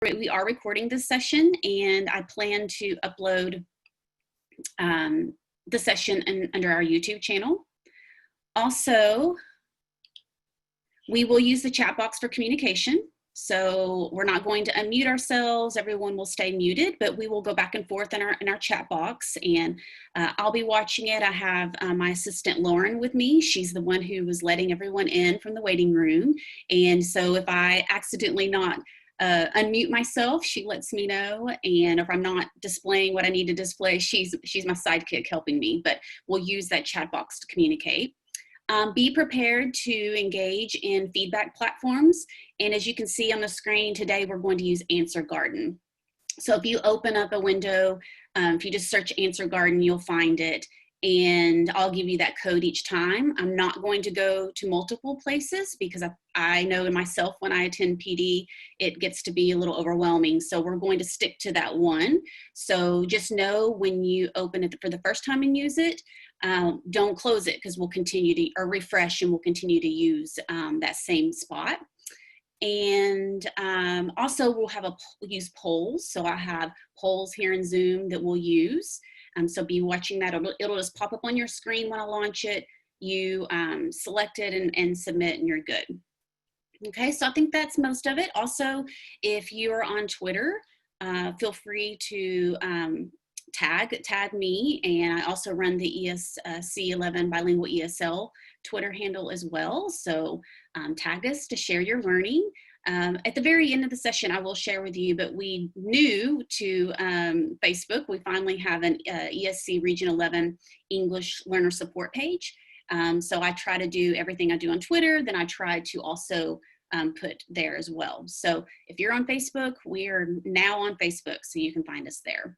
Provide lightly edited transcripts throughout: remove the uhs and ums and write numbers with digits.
we are recording this session, and I plan to upload the session under our YouTube channel. Also, we will use the chat box for communication. So we're not going to unmute ourselves. Everyone will stay muted, but we will go back and forth in our chat box, and I'll be watching it. I have my assistant Lauren with me. She's the one who was letting everyone in from the waiting room. And so if I accidentally not unmute myself, she lets me know. And if I'm not displaying what I need to display, she's my sidekick helping me, but we'll use that chat box to communicate. Be prepared to engage in feedback platforms. And as you can see on the screen today, we're going to use Answer Garden. So if you open up a window, if you just search Answer Garden, you'll find it. And I'll give you that code each time. I'm not going to go to multiple places because I know in myself when I attend PD, it gets to be a little overwhelming. So we're going to stick to that one. So just know when you open it for the first time and use it, don't close it because we'll continue to, or refresh, and we'll continue to use that same spot. And also we'll use polls. So I have polls here in Zoom that we'll use. So be watching that. It'll just pop up on your screen when I launch it. You select it and submit, and you're good. Okay, so I think that's most of it. Also, if you're on Twitter, feel free to tag me, and I also run the ESC11 Bilingual ESL Twitter handle as well. So tag us to share your learning. At the very end of the session, I will share with you, but we new to Facebook. We finally have an ESC Region 11 English Learner Support page. So I try to do everything I do on Twitter, then I try to also put there as well. So if you're on Facebook, we are now on Facebook, so you can find us there.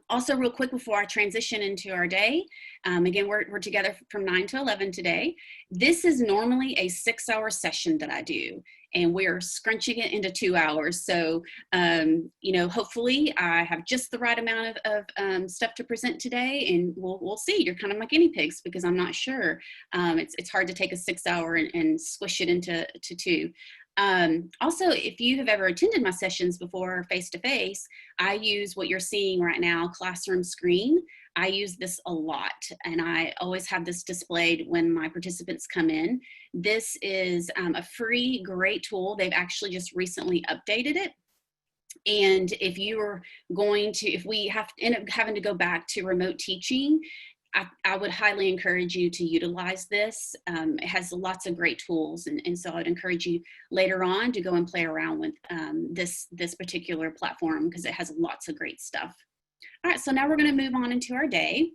Also, real quick before I transition into our day, again, we're together from 9 to 11 today. This is normally a 6-hour session that I do, and we're scrunching it into 2 hours. So, you know, hopefully I have just the right amount of stuff to present today, and we'll see. You're kind of my guinea pigs because I'm not sure. It's hard to take a 6-hour and squish it into 2. Also, if you have ever attended my sessions before face-to-face, I use what you're seeing right now, classroom screen. I use this a lot, and I always have this displayed when my participants come in. This is a free, great tool. They've actually just recently updated it. And if you are going to, if we have to end up having to go back to remote teaching, I would highly encourage you to utilize this. It has lots of great tools, and so I'd encourage you later on to go and play around with this particular platform because it has lots of great stuff. All right, so now we're going to move on into our day.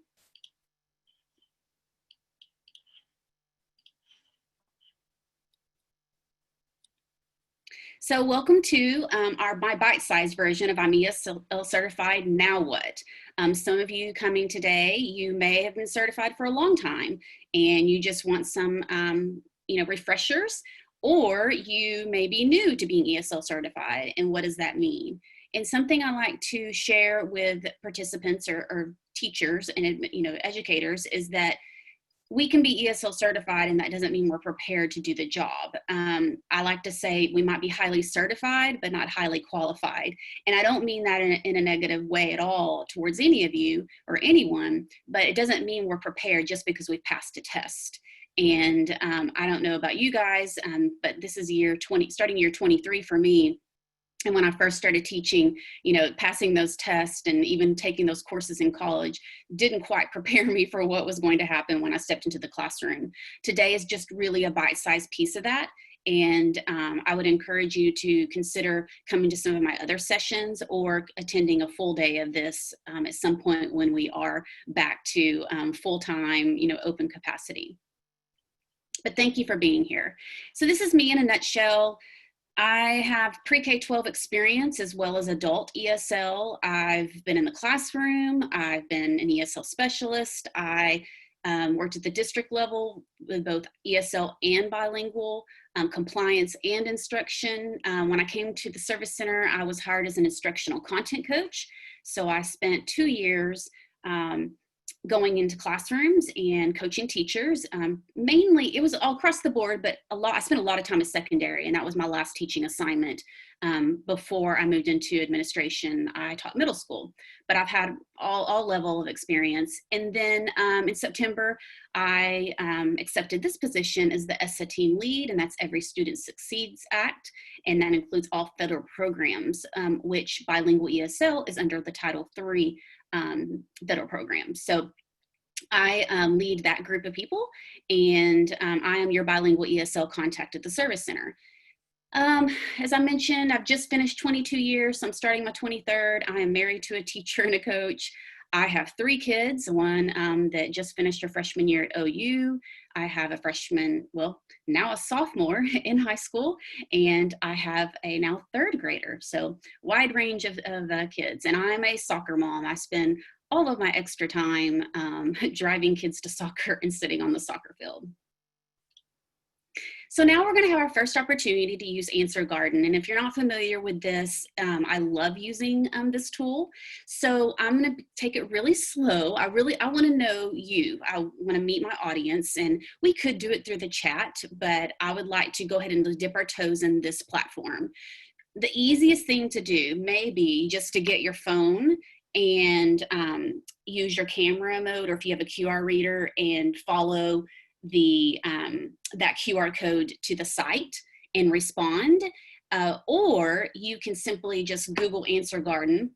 So welcome to my bite-sized version of I'm ESL certified, now what? Some of you coming today, you may have been certified for a long time and you just want some you know, refreshers, or you may be new to being ESL certified, and what does that mean? And something I like to share with participants or teachers and, you know, educators is that we can be ESL certified, and that doesn't mean we're prepared to do the job. I like to say we might be highly certified, but not highly qualified. And I don't mean that in a negative way at all towards any of you or anyone, but it doesn't mean we're prepared just because we passed a test. And I don't know about you guys, but this is starting year 23 for me. And when I first started teaching, you know, passing those tests and even taking those courses in college didn't quite prepare me for what was going to happen when I stepped into the classroom. Today is just really a bite-sized piece of that. And I would encourage you to consider coming to some of my other sessions or attending a full day of this at some point when we are back to full-time, you know, open capacity. But thank you for being here. So this is me in a nutshell. I have pre-K-12 experience as well as adult ESL. I've been in the classroom. I've been an ESL specialist. I worked at the district level with both ESL and bilingual, compliance and instruction. When I came to the service center, I was hired as an instructional content coach. So I spent 2 years going into classrooms and coaching teachers. Mainly, it was all across the board, but I spent a lot of time at secondary, and that was my last teaching assignment. Before I moved into administration, I taught middle school, but I've had all level of experience. And then in September, I accepted this position as the ESSA team lead, and that's Every Student Succeeds Act, and that includes all federal programs, which bilingual ESL is under the Title III federal programs. So I lead that group of people, and I am your bilingual ESL contact at the Service Center. As I mentioned, I've just finished 22 years, so I'm starting my 23rd. I am married to a teacher and a coach. I have 3 kids, one that just finished her freshman year at OU. I have a freshman, well, now a sophomore in high school, and I have a now 3rd grader. So wide range of kids, and I'm a soccer mom. I spend all of my extra time driving kids to soccer and sitting on the soccer field. So now we're going to have our first opportunity to use Answer Garden. And if you're not familiar with this, I love using this tool. So I'm going to take it really slow. I want to know you. I want to meet my audience, and we could do it through the chat, but I would like to go ahead and dip our toes in this platform. The easiest thing to do may be just to get your phone and use your camera mode, or if you have a QR reader, and follow that QR code to the site and respond, or you can simply just Google Answer Garden,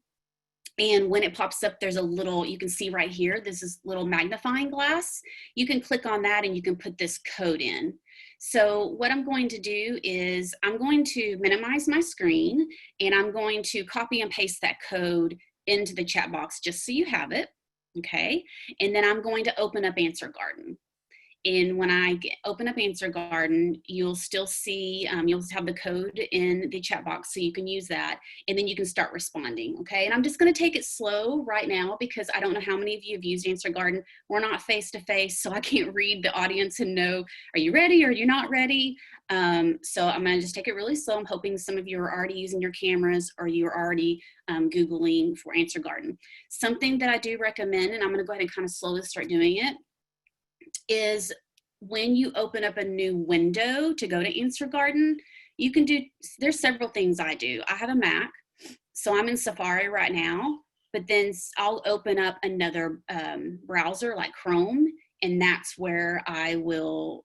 and when it pops up, there's a little, you can see right here, this is little magnifying glass. You can click on that and you can put this code in. So what I'm going to do is I'm going to minimize my screen, and I'm going to copy and paste that code into the chat box just so you have it, okay? And then I'm going to open up Answer Garden. And when I open up Answer Garden, you'll still see, you'll have the code in the chat box, so you can use that, and then you can start responding, okay? And I'm just gonna take it slow right now because I don't know how many of you have used Answer Garden. We're not face-to-face, so I can't read the audience and know, are you ready or are you not ready? So I'm gonna just take it really slow. I'm hoping some of you are already using your cameras, or you're already Googling for Answer Garden. Something that I do recommend, and I'm gonna go ahead and kind of slowly start doing it, is when you open up a new window to go to Answer Garden, you can do, there's several things I do. I have a Mac, so I'm in Safari right now, but then I'll open up another browser like Chrome, and that's where I will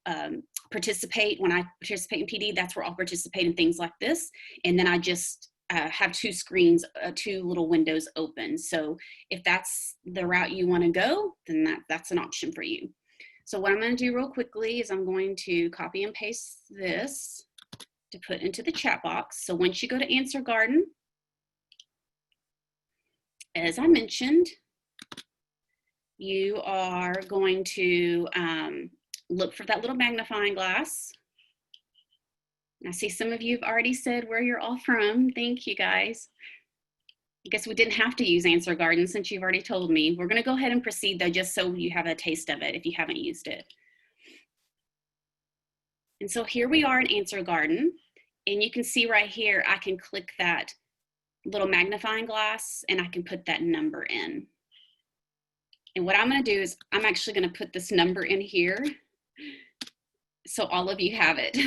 participate. When I participate in PD, that's where I'll participate in things like this, and then I just have 2 screens, 2 little windows open. So if that's the route you want to go, then that's an option for you. So what I'm going to do real quickly is I'm going to copy and paste this to put into the chat box. So once you go to Answer Garden, as I mentioned, you are going to look for that little magnifying glass. I see some of you have already said where you're all from. Thank you, guys. I guess we didn't have to use Answer Garden since you've already told me. We're going to go ahead and proceed, though, just so you have a taste of it if you haven't used it. And so here we are in Answer Garden, and you can see right here, I can click that little magnifying glass, and I can put that number in. And what I'm going to do is I'm actually going to put this number in here so all of you have it.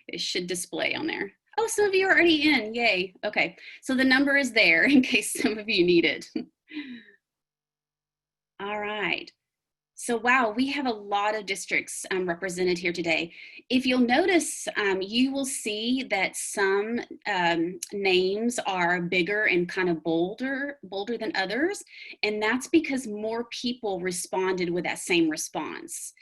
It should display on there. Oh, some of you are already in, yay. Okay, so the number is there in case some of you need it. All right, so wow, we have a lot of districts represented here today. If you'll notice, you will see that some names are bigger and kind of bolder than others, and that's because more people responded with that same response.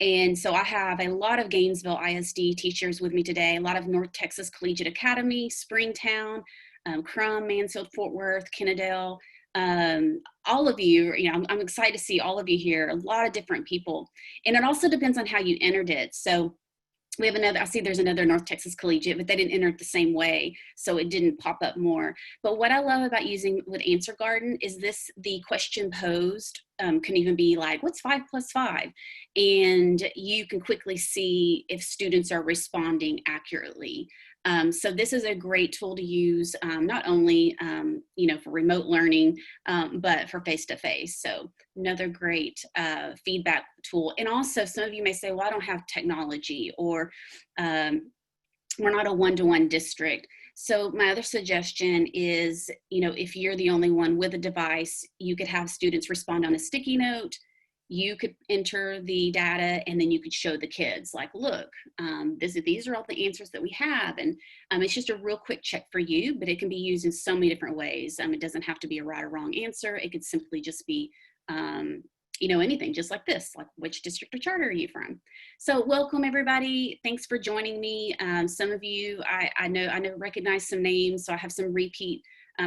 And so I have a lot of Gainesville ISD teachers with me today, a lot of North Texas Collegiate Academy, Springtown, Crum, Mansfield, Fort Worth, Kennedale, all of you, I'm excited to see all of you here, a lot of different people. And it also depends on how you entered it. So we have another, I see there's another North Texas Collegiate, but they didn't enter it the same way, so it didn't pop up more. But what I love about using with Answer Garden is the question posed can even be like, what's 5 + 5? And you can quickly see if students are responding accurately. So this is a great tool to use, not only, for remote learning, but for face-to-face. So another great feedback tool. And also some of you may say, well, I don't have technology, or we're not a one-to-one district. So my other suggestion is, if you're the only one with a device, you could have students respond on a sticky note. You could enter the data, and then you could show the kids, like, look, these are all the answers that we have. And it's just a real quick check for you, but it can be used in so many different ways. It doesn't have to be a right or wrong answer. It could simply just be, anything, just like this, like, which district or charter are you from? So welcome, everybody. Thanks for joining me. Some of you, I know recognize some names, so I have some repeat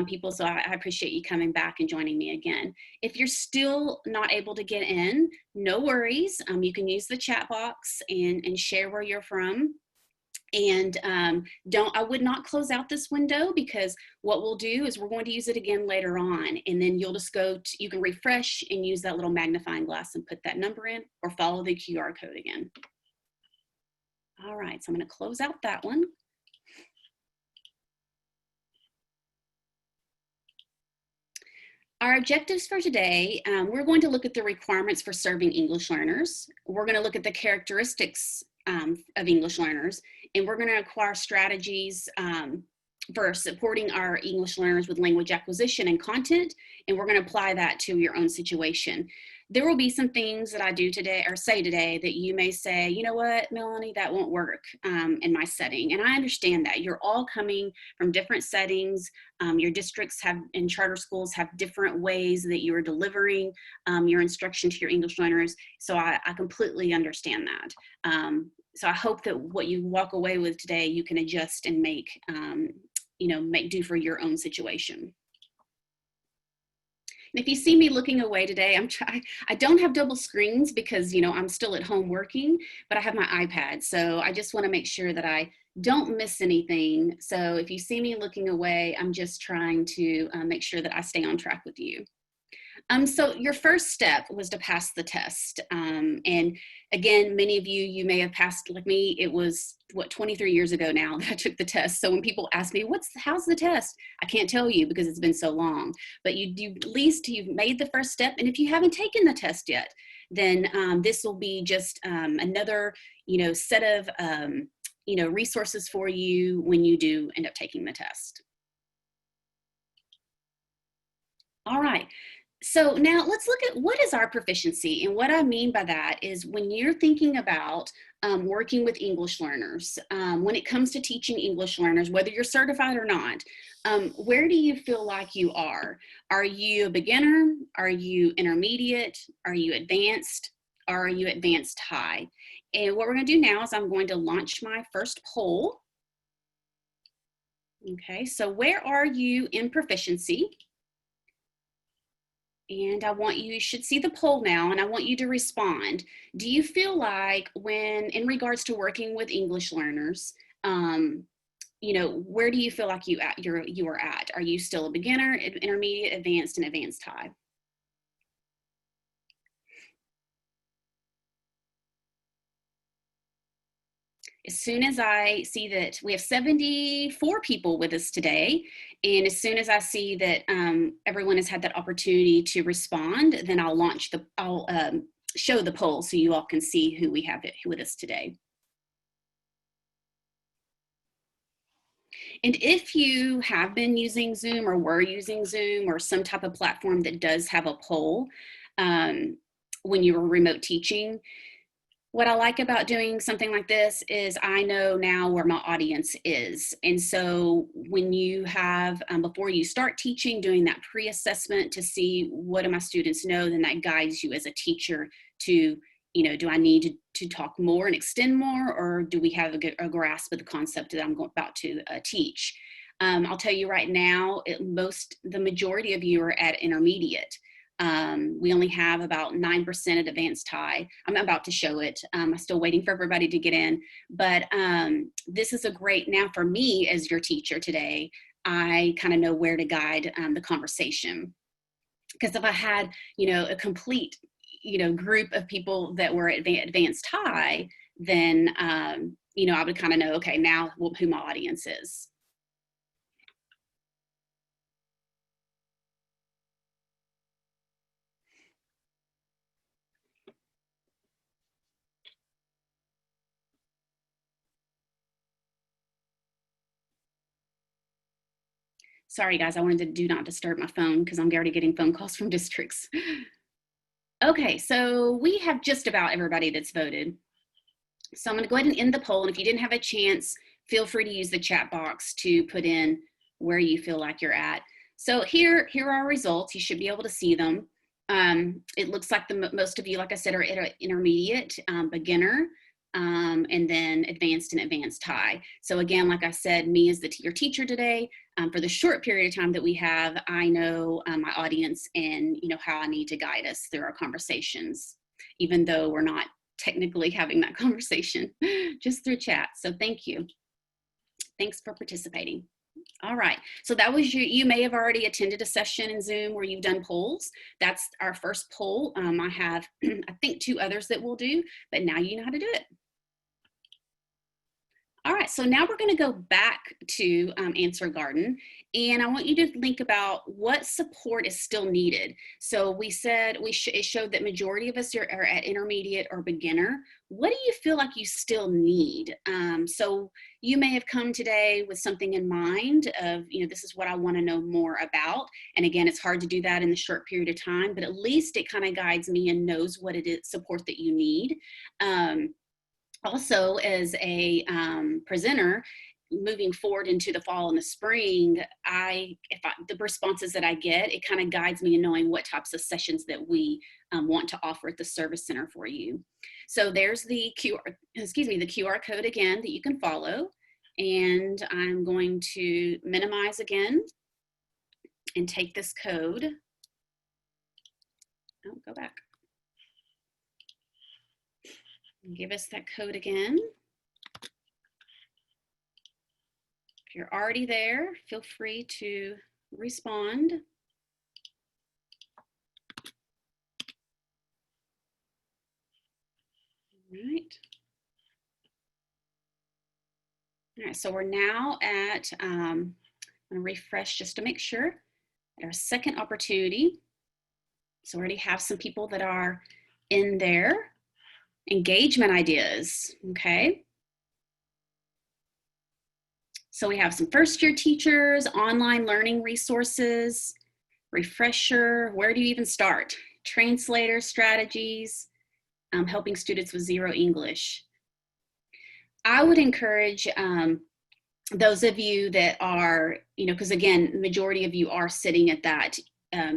people, so I appreciate you coming back and joining me again. If you're still not able to get in, no worries. You can use the chat box and share where you're from. And I would not close out this window, because what we'll do is we're going to use it again later on, and then you'll just you can refresh and use that little magnifying glass and put that number in, or follow the QR code again. All right, so I'm going to close out that one. Our objectives for today, we're going to look at the requirements for serving English learners. We're going to look at the characteristics of English learners, and we're going to acquire strategies for supporting our English learners with language acquisition and content, and we're going to apply that to your own situation. There will be some things that I do today, or say today, that you may say, you know what, Melanie, that won't work in my setting. And I understand that. You're all coming from different settings. Your districts and charter schools have different ways that you are delivering your instruction to your English learners. So I completely understand that. So I hope that what you walk away with today, you can adjust and make do for your own situation. And if you see me looking away today, I don't have double screens because, I'm still at home working, but I have my iPad. So I just want to make sure that I don't miss anything. So if you see me looking away, I'm just trying to make sure that I stay on track with you. So your first step was to pass the test. And again, many of you may have passed, like me. It was 23 years ago now that I took the test. So when people ask me, how's the test? I can't tell you because it's been so long, but at least you've made the first step. And if you haven't taken the test yet, then this will be just another, set of, resources for you when you do end up taking the test. All right. So now let's look at what is our proficiency. And what I mean by that is, when you're thinking about working with English learners, when it comes to teaching English learners, whether you're certified or not, where do you feel like you are? Are you a beginner? Are you intermediate? Are you advanced? Or are you advanced high? And what we're going to do now is I'm going to launch my first poll. Okay, so where are you in proficiency? And you should see the poll now, and I want you to respond. Do you feel like, in regards to working with English learners, where do you feel like you are at? Are you still a beginner, intermediate, advanced, and advanced high? As soon as I see that we have 74 people with us today, and as soon as I see that everyone has had that opportunity to respond, then I'll show the poll so you all can see who we have with us today. And if you have been using Zoom, or were using Zoom, or some type of platform that does have a poll when you were remote teaching, what I like about doing something like this is I know now where my audience is. And so when you have, before you start teaching, doing that pre-assessment to see what do my students know, then that guides you as a teacher to, do I need to talk more and extend more, or do we have a grasp of the concept that I'm about to teach? I'll tell you right now, the majority of you are at intermediate. We only have about 9% at advanced high. I'm about to show it. I'm still waiting for everybody to get in, but this is now for me as your teacher today, I kind of know where to guide the conversation. Because if I had, a complete, group of people that were advanced high, then, you know, I would kind of know, okay, now who my audience is. Sorry, guys, I wanted to do not disturb my phone because I'm already getting phone calls from districts. Okay, so we have just about everybody that's voted. So I'm going to go ahead and end the poll. And if you didn't have a chance, feel free to use the chat box to put in where you feel like you're at. So here are our results. You should be able to see them. It looks like most of you, like I said, are at intermediate, beginner, and then advanced and advanced high. So again, like I said, me as your teacher today, for the short period of time that we have, I know my audience and you know how I need to guide us through our conversations, even though we're not technically having that conversation just through chat. So thank you. Thanks for participating. All right, so that was you may have already attended a session in Zoom where you've done polls. That's our first poll. I have, I think, 2 others that we'll do, but now you know how to do it. All right, so now we're going to go back to Answer Garden, and I want you to think about what support is still needed. So we said it showed that majority of us are at intermediate or beginner. What do you feel like you still need? So you may have come today with something in mind of, you know, this is what I want to know more about. And again, it's hard to do that in the short period of time, but at least it kind of guides me and knows what it is, support that you need. Also, as a presenter, moving forward into the fall and the spring, the responses that I get, it kind of guides me in knowing what types of sessions that we want to offer at the Service Center for you. So there's the QR code again that you can follow. And I'm going to minimize again and take this code. Oh, go back. Give us that code again. If you're already there, feel free to respond. All right, so we're now at, I'm gonna refresh just to make sure, at our second opportunity. So we already have some people that are in there. Engagement ideas, okay? So we have some first-year teachers, online learning resources, refresher, where do you even start? Translator strategies, helping students with zero English. I would encourage those of you that are, you know, because again, the majority of you are sitting at that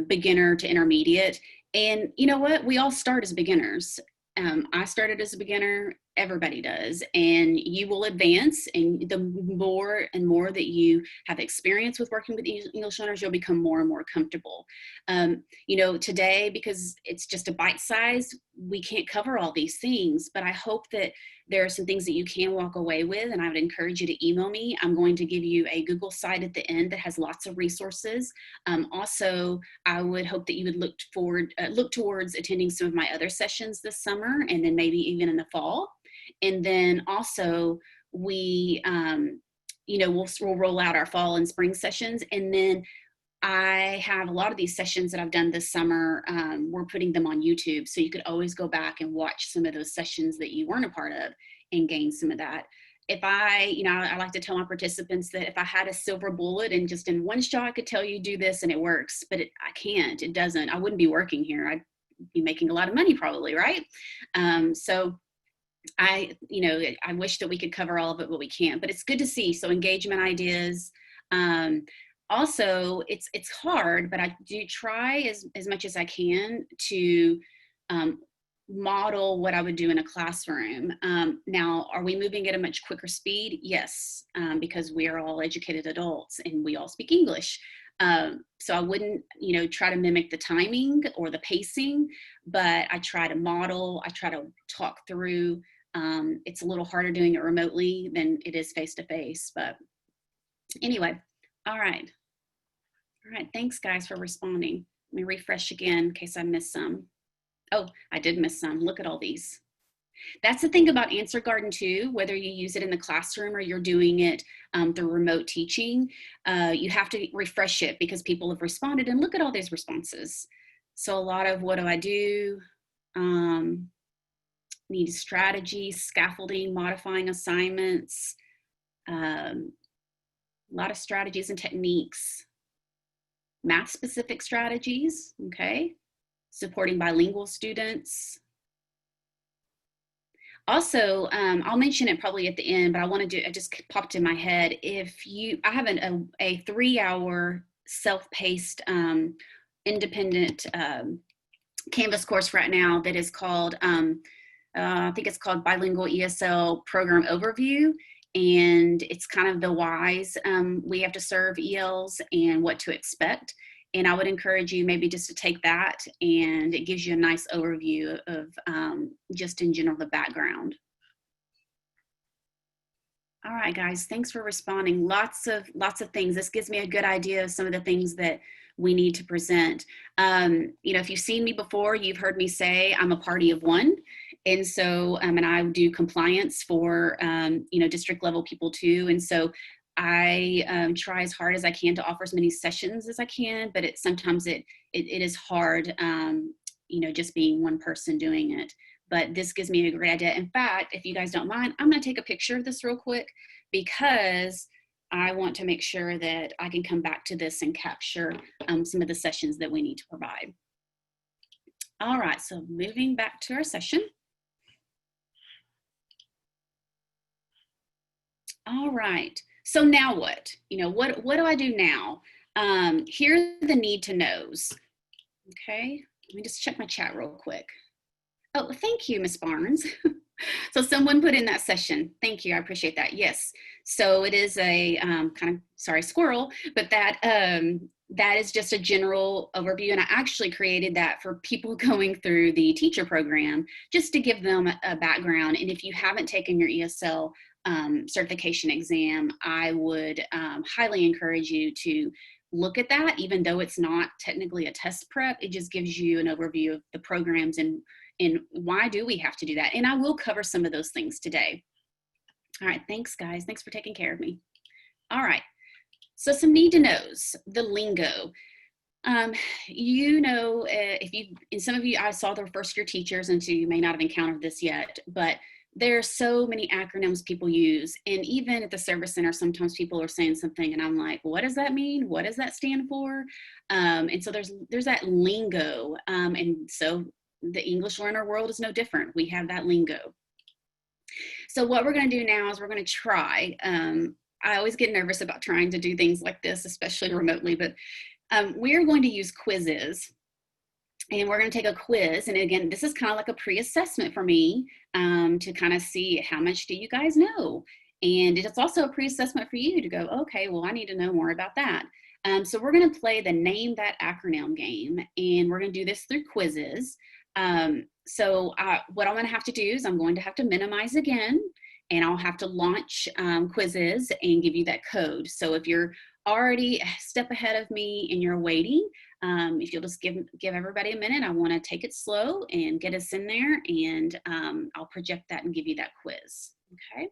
beginner to intermediate. And you know what? We all start as beginners. I started as a beginner, everybody does, and you will advance, and the more and more that you have experience with working with English learners, you'll become more and more comfortable. You know, today, because it's just a bite size, we can't cover all these things, but I hope that there are some things that you can walk away with, and I would encourage you to email me. I'm going to give you a Google site at the end that has lots of resources. Also, I would hope that you would look towards attending some of my other sessions this summer, and then maybe even in the fall. And then also we, you know, we'll roll out our fall and spring sessions, and then I have a lot of these sessions that I've done this summer. We're putting them on YouTube, so you could always go back and watch some of those sessions that you weren't a part of and gain some of that. If you know, I like to tell my participants that if I had a silver bullet and just in one shot I could tell you do this and it works, but I can't, it doesn't. I wouldn't be working here. I'd be making a lot of money probably, right? So you know, I wish that we could cover all of it, but we can't. But it's good to see. So engagement ideas. Also, it's hard, but I do try as much as I can to model what I would do in a classroom. Now, are we moving at a much quicker speed? Yes, because we are all educated adults and we all speak English. So I wouldn't, you know, try to mimic the timing or the pacing, but I try to model, I try to talk through. It's a little harder doing it remotely than it is face-to-face, but anyway, all right. All right, thanks guys for responding. Let me refresh again in case I missed some. Oh, I did miss some. Look at all these. That's the thing about Answer Garden too, whether you use it in the classroom or you're doing it through remote teaching, you have to refresh it because people have responded and look at all these responses. So a lot of what do I do? Need strategy, scaffolding, modifying assignments, a lot of strategies and techniques, math specific strategies, okay? Supporting bilingual students. Also, I'll mention it probably at the end, but I want to do, it just popped in my head. If you, I have a 3-hour self-paced independent Canvas course right now that is called, I think it's called Bilingual ESL Program Overview. And it's kind of the whys we have to serve ELs and what to expect. And I would encourage you maybe just to take that, and it gives you a nice overview of just in general the background. All right, guys, thanks for responding. Lots of things. This gives me a good idea of some of the things that we need to present. You know, if you've seen me before, you've heard me say I'm a party of one. And so, and I do compliance for, you know, district level people too. And so I try as hard as I can to offer as many sessions as I can, but sometimes it is hard, you know, just being one person doing it. But this gives me a great idea. In fact, if you guys don't mind, I'm going to take a picture of this real quick because I want to make sure that I can come back to this and capture some of the sessions that we need to provide. All right, so moving back to our session. All right. So now what? You know, what do I do now? Here are the need to knows. Okay, let me just check my chat real quick. Oh, thank you, Ms. Barnes. So someone put in that session. Thank you, I appreciate that. Yes, so it is a kind of, sorry, squirrel, but that that is just a general overview. And I actually created that for people going through the teacher program, just to give them a background. And if you haven't taken your ESL certification exam, I would highly encourage you to look at that, even though it's not technically a test prep. It just gives you an overview of the programs and why do we have to do that. And I will cover some of those things today. All right, thanks guys. Thanks for taking care of me. All right, so some need to knows, the lingo. You know, if you, and some of you, I saw the first year teachers, and so you may not have encountered this yet, but there are so many acronyms people use. And even at the service center, sometimes people are saying something and I'm like, what does that mean? What does that stand for? And so there's that lingo. And so the English learner world is no different. We have that lingo. So what we're going to do now is we're going to try. I always get nervous about trying to do things like this, especially remotely, but we're going to use quizzes. And we're going to take a quiz. And again, this is kind of like a pre-assessment for me to kind of see how much do you guys know. And it's also a pre-assessment for you to go, okay, well, I need to know more about that. So we're going to play the Name That Acronym game. And we're going to do this through quizzes. So what I'm going to have to do is I'm going to have to minimize again. And I'll have to launch quizzes and give you that code. So if you're already a step ahead of me and you're waiting, if you'll just give everybody a minute, I want to take it slow and get us in there, and I'll project that and give you that quiz. Okay.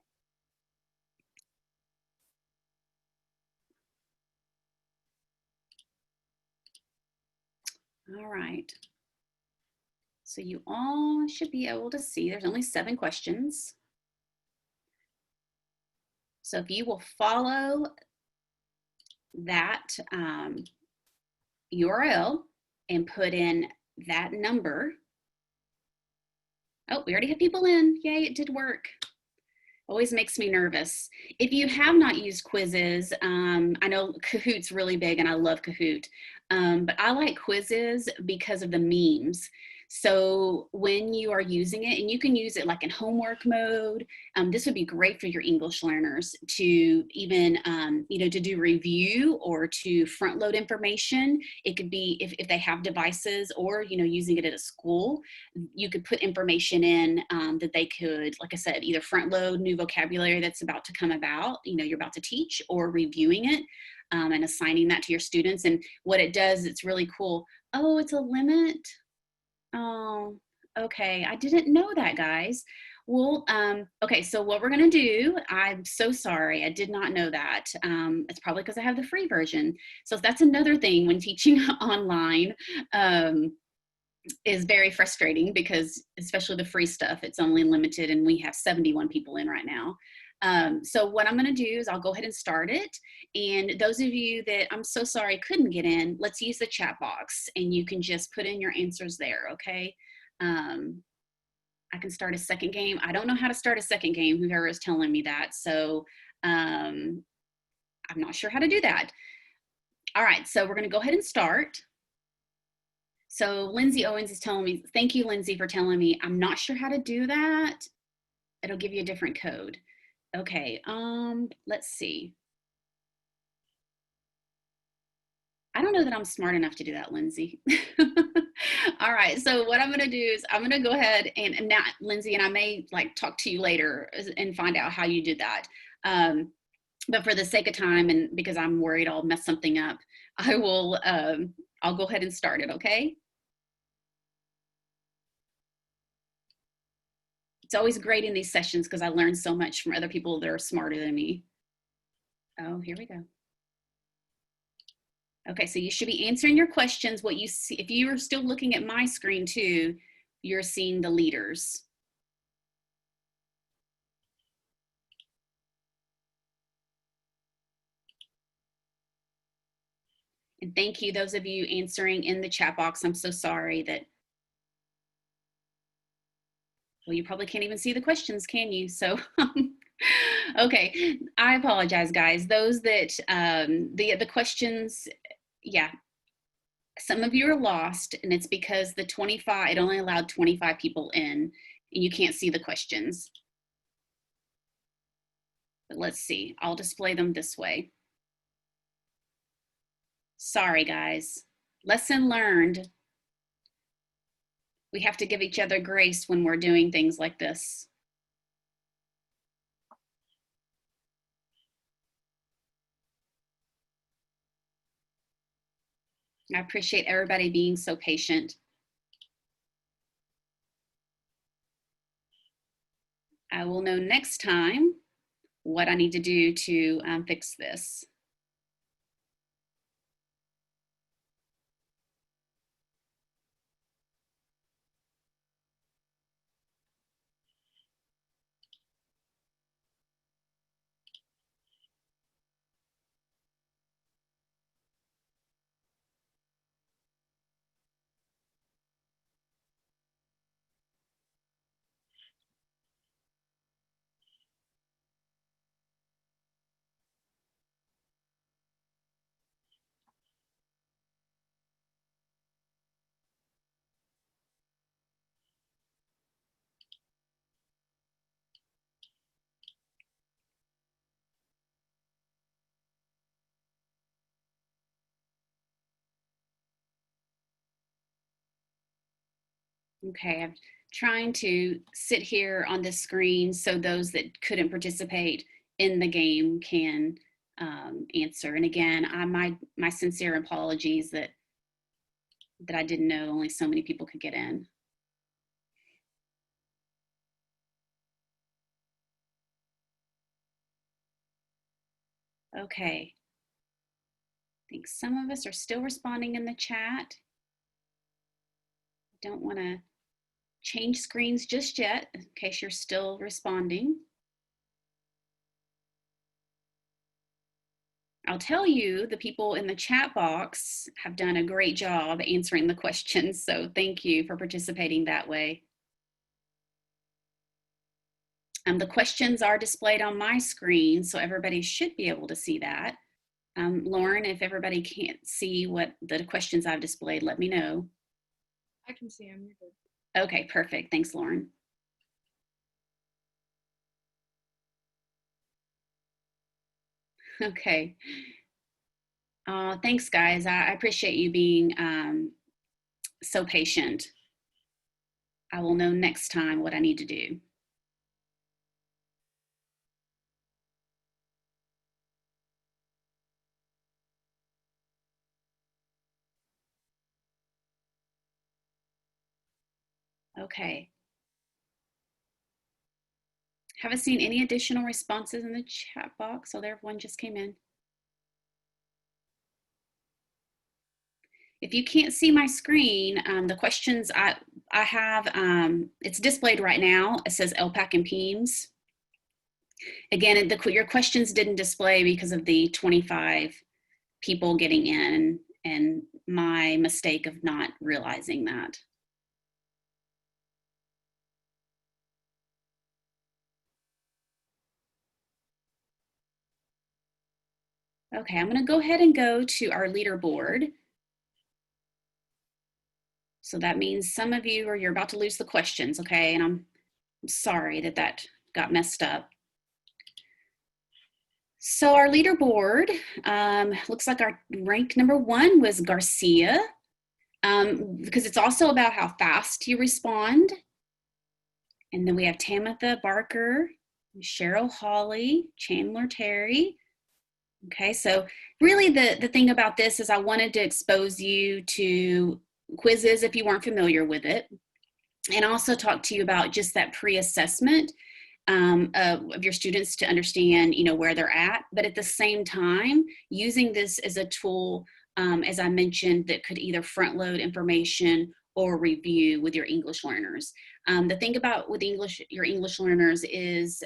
All right. So you all should be able to see there's only 7 questions. So if you will follow that URL and put in that number. Oh, we already have people in. Yay, it did work. Always makes me nervous. If you have not used quizzes, I know Kahoot's really big and I love Kahoot, but I like quizzes because of the memes. So when you are using it, and you can use it like in homework mode, this would be great for your English learners to even, you know, to do review or to front load information. It could be if they have devices, or, you know, using it at a school, you could put information in that they could, like I said, either front load new vocabulary that's about to come about, you know, you're about to teach, or reviewing it and assigning that to your students. And what it does, it's really cool. Oh, it's a limit. Oh, okay. I didn't know that, guys. Well, okay, so what we're gonna do, I'm so sorry, I did not know that. It's probably because I have the free version. So that's another thing when teaching online, um, is very frustrating because especially the free stuff, it's only limited and we have 71 people in right now. So what I'm gonna do is I'll go ahead and start it. And those of you that I'm so sorry couldn't get in, let's use the chat box and you can just put in your answers there, okay? Um, I can start a second game. I don't know how to start a second game, whoever is telling me that. So I'm not sure how to do that. All right, so we're gonna go ahead and start. So Lindsay Owens is telling me, thank you, Lindsay, for telling me. I'm not sure how to do that. It'll give you a different code. Okay, let's see. I don't know that I'm smart enough to do that, Lindsay. All right, so what I'm gonna do is I'm gonna go ahead and now, Lindsay, and I may like talk to you later and find out how you did that. But for the sake of time and because I'm worried I'll mess something up, I will, I'll go ahead and start it, okay? It's always great in these sessions because I learn so much from other people that are smarter than me. Oh, here we go. Okay, so you should be answering your questions. What you see, if you are still looking at my screen too, you're seeing the leaders. And thank you, those of you answering in the chat box. I'm so sorry that, well, you probably can't even see the questions, can you? So, okay, I apologize, guys. Those that, the questions, yeah, some of you are lost and it's because the 25, it only allowed 25 people in and you can't see the questions. But let's see, I'll display them this way. Sorry, guys. Lesson learned. We have to give each other grace when we're doing things like this. I appreciate everybody being so patient. I will know next time what I need to do to fix this. Okay, I'm trying to sit here on the screen so those that couldn't participate in the game can answer. And again, my sincere apologies that I didn't know only so many people could get in. Okay, I think some of us are still responding in the chat. Don't want to change screens just yet in case you're still responding. I'll tell you, the people in the chat box have done a great job answering the questions, so thank you for participating that way. The questions are displayed on my screen, so everybody should be able to see that. Lauren, if everybody can't see what the questions I've displayed, let me know. I can see them. You're good. Okay, perfect. Thanks, Lauren. Okay. Thanks, guys. I appreciate you being so patient. I will know next time what I need to do. Okay. Haven't seen any additional responses in the chat box, although everyone just came in. If you can't see my screen, the questions I have, it's displayed right now. It says LPAC and PEAMS. Again, your questions didn't display because of the 25 people getting in and my mistake of not realizing that. Okay, I'm gonna go ahead and go to our leaderboard. So that means some of you you're about to lose the questions, okay? And I'm sorry that that got messed up. So our leaderboard, looks like our rank number 1 was Garcia, because it's also about how fast you respond. And then we have Tamitha Barker, Cheryl Hawley, Chandler Terry. Okay, so really the thing about this is I wanted to expose you to quizzes if you weren't familiar with it, and also talk to you about just that pre-assessment of your students to understand, where they're at, but at the same time, using this as a tool, as I mentioned, that could either front load information or review with your English learners. The thing about with your English learners is,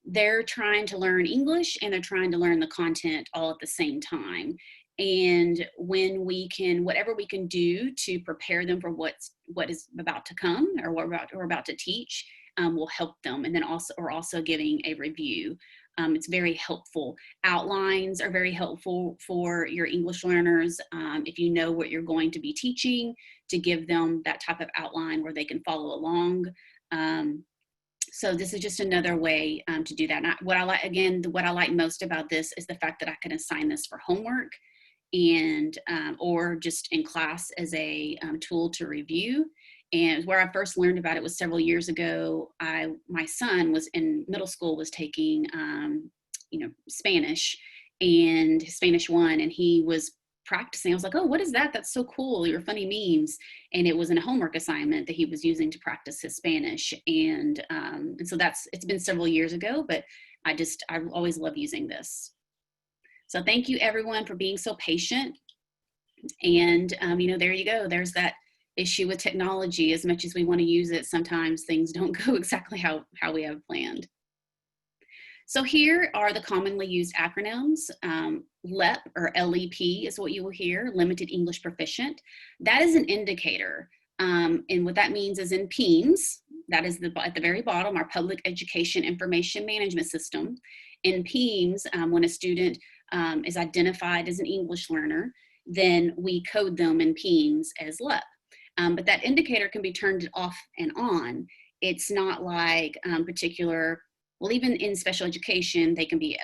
they're trying to learn English and they're trying to learn the content all at the same time. And when whatever we can do to prepare them for what is about to come or what we're about to teach, will help them. And then we're also giving a review. It's very helpful. Outlines are very helpful for your English learners. If you know what you're going to be teaching, to give them that type of outline where they can follow along. So this is just another way to do that. And what I like most about this is the fact that I can assign this for homework and or just in class as a tool to review. And where I first learned about it was several years ago. My son was in middle school, was taking Spanish and Spanish 1, and he was practicing. I was like, oh, what is that? That's so cool, your funny memes. And it was in a homework assignment that he was using to practice his Spanish. And so it's been several years ago, but I always love using this. So thank you everyone for being so patient. And there you go. There's that issue with technology. As much as we want to use it, sometimes things don't go exactly how we have planned. So here are the commonly used acronyms. LEP or LEP is what you will hear, Limited English Proficient. That is an indicator. And what that means is in PEAMS, that is at the very bottom, our Public Education Information Management System. In PEAMS, when a student is identified as an English learner, then we code them in PEAMS as LEP. But that indicator can be turned off and on. It's not like well, even in special education, they can be,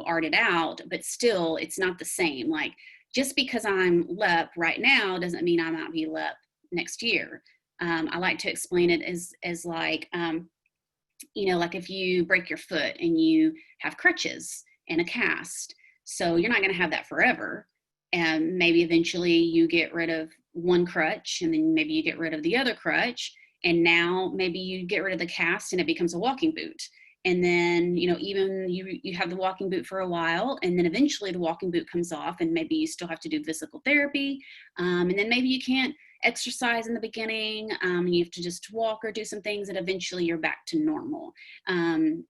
arted out, but still it's not the same. Like just because I'm LEP right now doesn't mean I might be LEP next year. I like to explain it as like, like if you break your foot and you have crutches and a cast, so you're not going to have that forever. And maybe eventually you get rid of one crutch and then maybe you get rid of the other crutch. And now maybe you get rid of the cast and it becomes a walking boot. And then, even you have the walking boot for a while, and then eventually the walking boot comes off and maybe you still have to do physical therapy. And then maybe you can't exercise in the beginning, and you have to just walk or do some things, and eventually you're back to normal.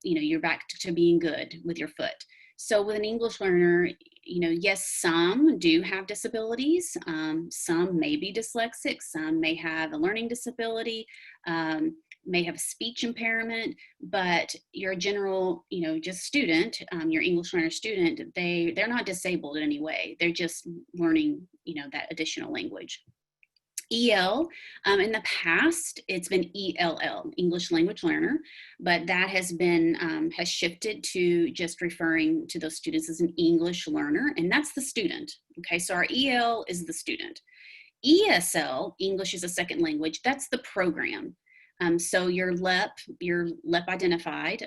You're back to being good with your foot. So with an English learner, yes, some do have disabilities. Some may be dyslexic. Some may have a learning disability, may have a speech impairment, but your general, just student, your English learner student, they're not disabled in any way. They're just learning, that additional language. EL, in the past, it's been ELL, English Language Learner, but that has shifted to just referring to those students as an English learner, and that's the student. Okay, so our EL is the student. ESL, English as a Second Language, that's the program. So your LEP identified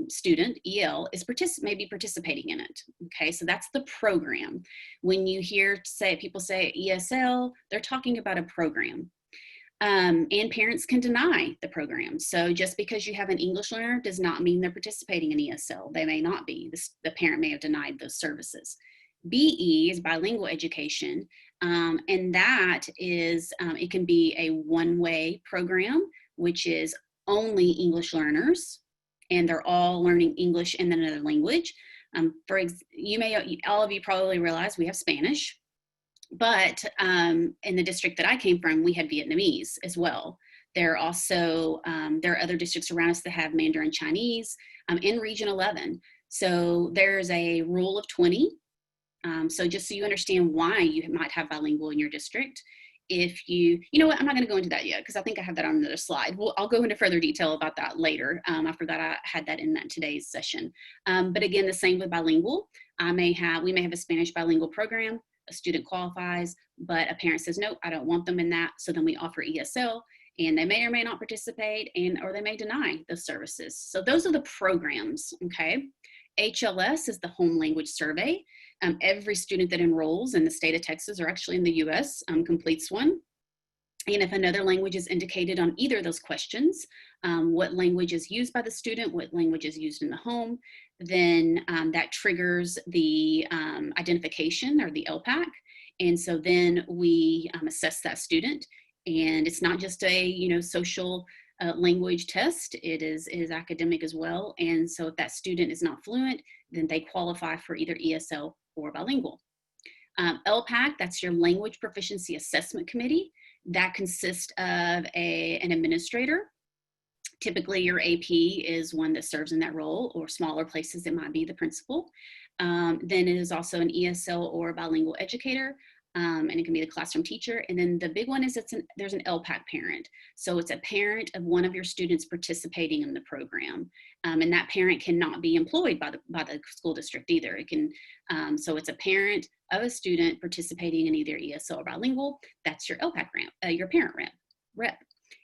student, EL, is maybe participating in it. Okay, so that's the program. When you hear people say ESL, they're talking about a program. And parents can deny the program. So just because you have an English learner does not mean they're participating in ESL. They may not be. The parent may have denied those services. BE is bilingual education, and that is, it can be a one-way program, which is only English learners, and they're all learning English and then another language. All of you probably realize we have Spanish, but in the district that I came from, we had Vietnamese as well. There are also, there are other districts around us that have Mandarin Chinese in Region 11. So there's a rule of 20. So just so you understand why you might have bilingual in your district. If you know what, I'm not going to go into that yet because I think I have that on another slide. I'll go into further detail about that later. I forgot I had that in today's session. But again, the same with bilingual. We may have a Spanish bilingual program. A student qualifies, but a parent says, nope, I don't want them in that. So then we offer ESL, and they may or may not participate, or they may deny those services. So those are the programs, okay? HLS is the home language survey. Every student that enrolls in the state of Texas, or actually in the US, completes one. And if another language is indicated on either of those questions, what language is used by the student, what language is used in the home, then that triggers the identification, or the LPAC. And so then we assess that student. And it's not just a social language test, it is academic as well. And so if that student is not fluent, then they qualify for either ESL or bilingual. LPAC, that's your Language Proficiency Assessment Committee. That consists of an administrator. Typically your AP is one that serves in that role, or smaller places it might be the principal. Then it is also an ESL or bilingual educator, and it can be the classroom teacher. And then the big one is there's an LPAC parent. So it's a parent of one of your students participating in the program. And that parent cannot be employed by the school district either. It can, so it's a parent of a student participating in either ESL or bilingual. That's your LPAC your parent rep.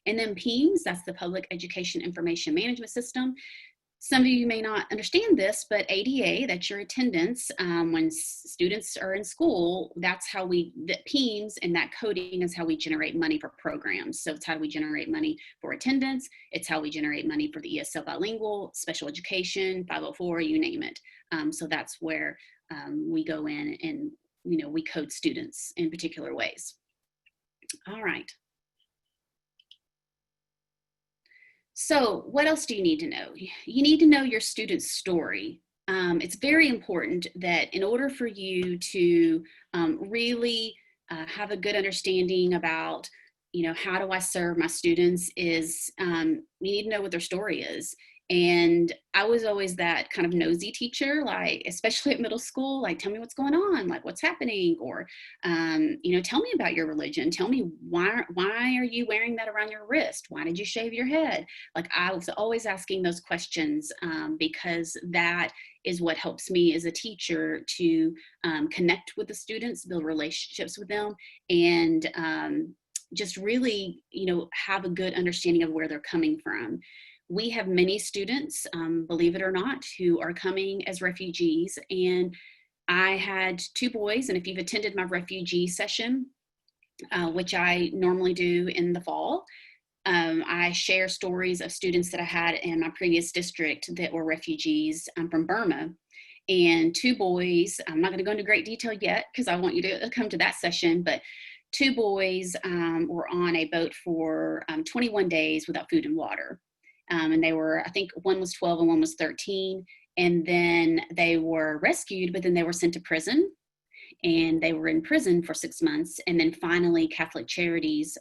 And then PEIMS, that's the Public Education Information Management System. Some of you may not understand this, but ADA, that's your attendance. When students are in school, that's how that PEIMS and that coding is how we generate money for programs. So it's how we generate money for attendance. It's how we generate money for the ESL bilingual, special education, 504, you name it. So that's where we go in and, we code students in particular ways. All right. So what else do you need to know? You need to know your student's story. It's very important that in order for you to really have a good understanding about, how do I serve my students, is you need to know what their story is. And I was always that kind of nosy teacher, like, especially at middle school, like, tell me what's going on, like, what's happening, or, tell me about your religion. Tell me why are you wearing that around your wrist? Why did you shave your head? Like, I was always asking those questions because that is what helps me as a teacher to connect with the students, build relationships with them, and just really, have a good understanding of where they're coming from. We have many students, believe it or not, who are coming as refugees. And I had 2 boys, and if you've attended my refugee session, which I normally do in the fall, I share stories of students that I had in my previous district that were refugees from Burma. And 2 boys, I'm not going to go into great detail yet because I want you to come to that session, but 2 boys were on a boat for 21 days without food and water. And they were, I think one was 12 and one was 13. And then they were rescued, but then they were sent to prison. And they were in prison for 6 months. And then finally, Catholic Charities,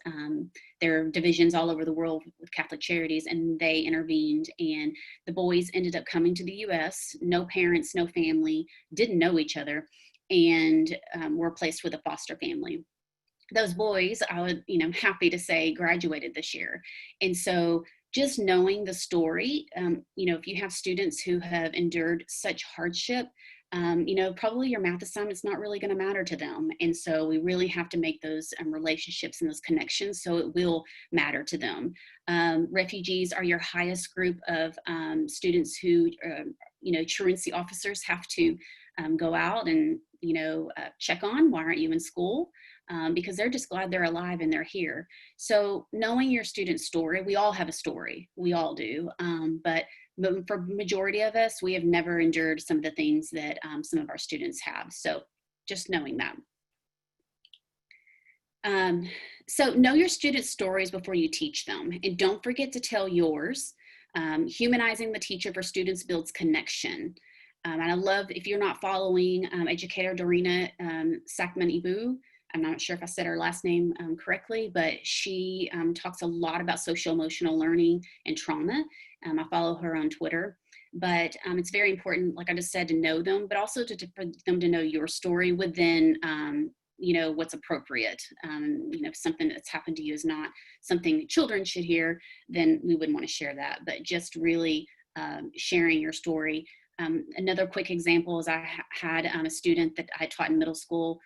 there are divisions all over the world with Catholic Charities, and they intervened. And the boys ended up coming to the US, no parents, no family, didn't know each other, and were placed with a foster family. Those boys, I would, happy to say, graduated this year. And so just knowing the story, if you have students who have endured such hardship, probably your math assignment's not really going to matter to them. And so we really have to make those relationships and those connections so it will matter to them. Refugees are your highest group of students who, truancy officers have to go out and, check on, why aren't you in school? Because they're just glad they're alive and they're here. So knowing your student's story, we all have a story, we all do. But for majority of us, we have never endured some of the things that some of our students have. So just knowing that. So know your students' stories before you teach them, and don't forget to tell yours. Humanizing the teacher for students builds connection. And I love, if you're not following educator Dorina Sakman Ibu, I'm not sure if I said her last name correctly, but she talks a lot about social emotional learning and trauma. I follow her on Twitter. But it's very important, like I just said, to know them, but also for them to know your story within what's appropriate. If something that's happened to you is not something children should hear, then we wouldn't want to share that. But just really sharing your story. Another quick example is I had a student that I taught in middle school.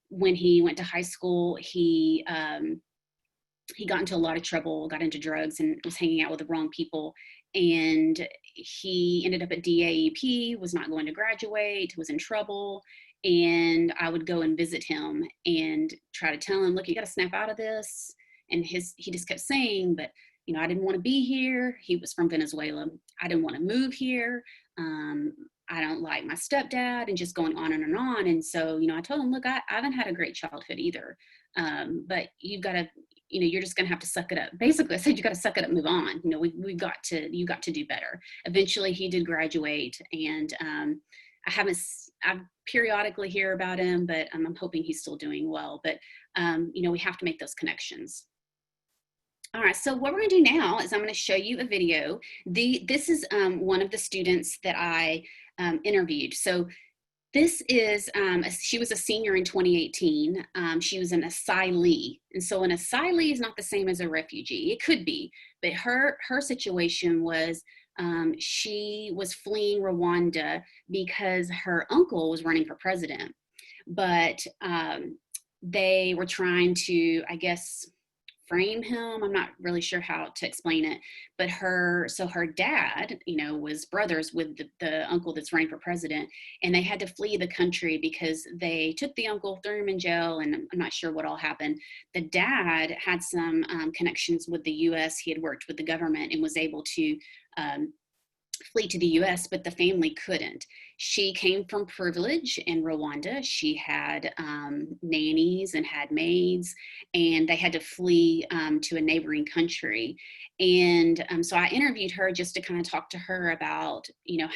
When he went to high school, he got into a lot of trouble, got into drugs, and was hanging out with the wrong people. And he ended up at DAEP, was not going to graduate, was in trouble. And I would go and visit him and try to tell him, look, you got to snap out of this. And he just kept saying, but, I didn't want to be here. He was from Venezuela. I didn't want to move here. I don't like my stepdad, and just going on and on. And so, I told him, look, I haven't had a great childhood either. But you've got to, you're just going to have to suck it up. Basically, I said, you got to suck it up, move on. You got to do better. Eventually he did graduate, and I periodically hear about him, but I'm hoping he's still doing well. But, we have to make those connections. All right, so what we're gonna do now is I'm gonna show you a video. This is one of the students that I interviewed. So this is, she was a senior in 2018. She was an asylee. And so an asylee is not the same as a refugee. It could be, but her situation was she was fleeing Rwanda because her uncle was running for president. But they were trying to, I guess, frame him. I'm not really sure how to explain it, but her dad, was brothers with the uncle that's running for president, and they had to flee the country because they took the uncle, threw him in jail, and I'm not sure what all happened. The dad had some connections with the U.S. He had worked with the government and was able to flee to the US, but the family couldn't. She came from privilege in Rwanda. She had nannies and had maids, and they had to flee to a neighboring country. And so I interviewed her just to kind of talk to her about,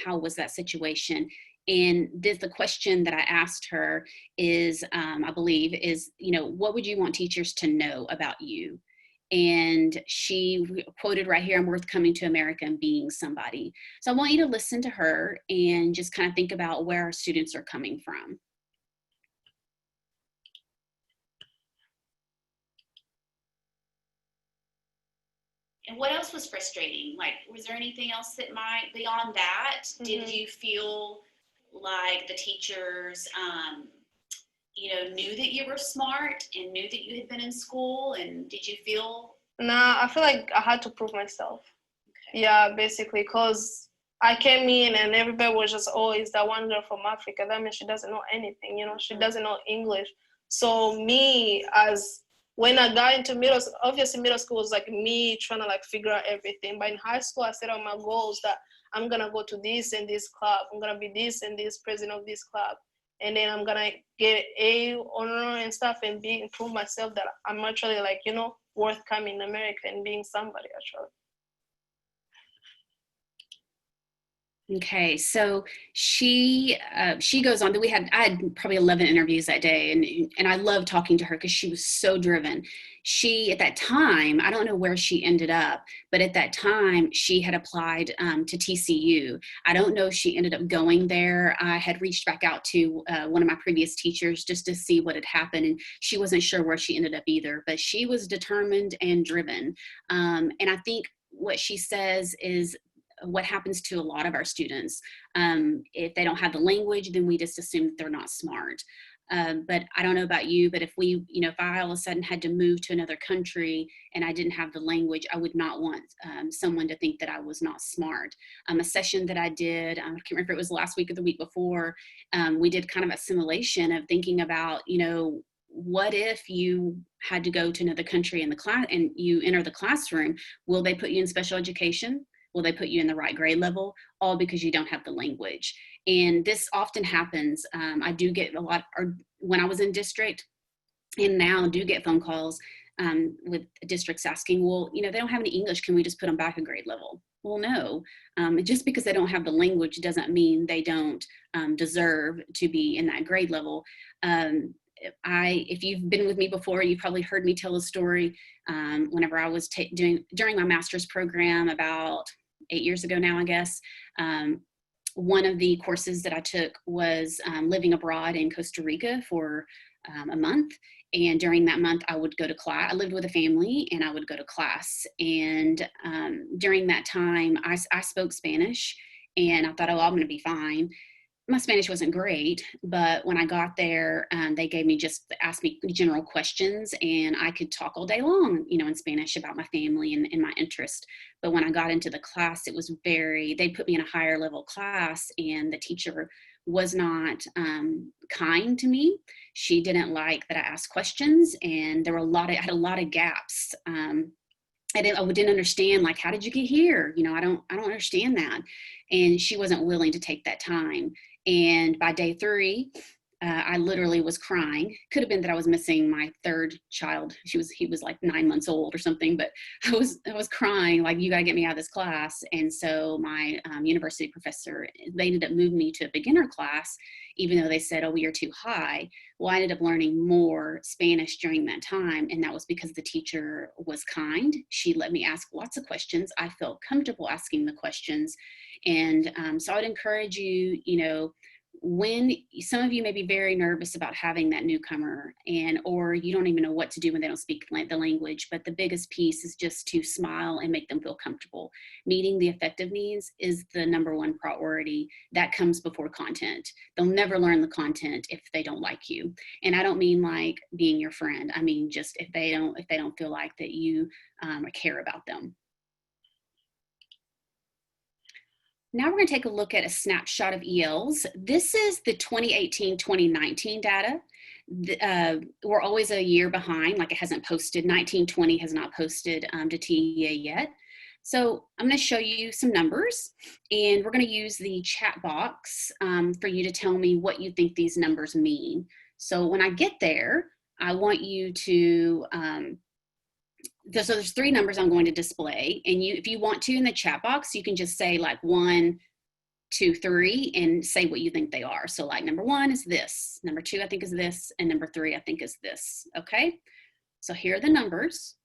how was that situation? And the question that I asked her is, I believe, is, what would you want teachers to know about you? And she quoted right here, I'm worth coming to America and being somebody. So I want you to listen to her and just kind of think about where our students are coming from. And what else was frustrating? Like, was there anything else that beyond that, did you feel like the teachers, knew that you were smart and knew that you had been in school? And did you feel? Nah, I feel like I had to prove myself. Okay. Yeah, basically, because I came in and everybody was just, oh, it's that one girl from Africa. That means she doesn't know anything, she doesn't know English. So when I got into obviously middle school was like me trying to like figure out everything. But in high school, I set out my goals that I'm going to go to this and this club. I'm going to be this and this president of this club. And then I'm gonna get A honor and stuff and prove myself that I'm actually like, worth coming to America and being somebody actually. Okay, so she goes on. I had probably 11 interviews that day, and I loved talking to her because she was so driven. She, at that time, I don't know where she ended up, but at that time she had applied to TCU. I don't know if she ended up going there. I had reached back out to one of my previous teachers just to see what had happened, and she wasn't sure where she ended up either, but she was determined and driven. And I think what she says is what happens to a lot of our students. If they don't have the language, then we just assume that they're not smart. But I don't know about you, but if we, if I all of a sudden had to move to another country and I didn't have the language, I would not want someone to think that I was not smart. A session that I did, I can't remember if it was last week or the week before, we did kind of a simulation of thinking about, what if you had to go to another country in the class and you enter the classroom? Will they put you in special education? Will they put you in the right grade level? All because you don't have the language. And this often happens. I do get a lot, or when I was in district, and now do get phone calls with districts asking, well, they don't have any English. Can we just put them back a grade level? Well, no. Just because they don't have the language doesn't mean they don't deserve to be in that grade level. If you've been with me before, you've probably heard me tell a story whenever I was during my master's program about 8 years ago now, I guess. One of the courses that I took was living abroad in Costa Rica for a month. And during that month, I would go to class. I lived with a family and I would go to class. And during that time, I spoke Spanish and I thought, oh, I'm going to be fine. My Spanish wasn't great, but when I got there, they asked me general questions, and I could talk all day long, in Spanish about my family and my interest. But when I got into the class, they put me in a higher level class, and the teacher was not kind to me. She didn't like that I asked questions, and I had a lot of gaps. I didn't understand, like, how did you get here? I don't understand that. And she wasn't willing to take that time. And by day 3, I literally was crying. Could have been that I was missing my third child. He was like 9 months old or something, but I was crying like, you got to get me out of this class. And so my university professor, they ended up moving me to a beginner class, even though they said, oh, you're too high. Well, I ended up learning more Spanish during that time. And that was because the teacher was kind. She let me ask lots of questions. I felt comfortable asking the questions. And so I'd encourage you, when some of you may be very nervous about having that newcomer or you don't even know what to do when they don't speak the language, but the biggest piece is just to smile and make them feel comfortable. Meeting the affective needs is the number one priority. That comes before content. They'll never learn the content if they don't like you. And I don't mean like being your friend. I mean just if they don't feel like that you care about them. Now we're going to take a look at a snapshot of ELs. This is the 2018-2019 data. We're always a year behind, like it hasn't posted. 1920 has not posted to TEA yet. So I'm going to show you some numbers, and we're going to use the chat box for you to tell me what you think these numbers mean. So when I get there, I want you to so there's 3 numbers I'm going to display, and if you want to in the chat box, you can just say like 1, 2, 3 and say what you think they are. So like number 1 is this, number 2 I think is this, and number 3 I think is this. Okay, so here are the numbers,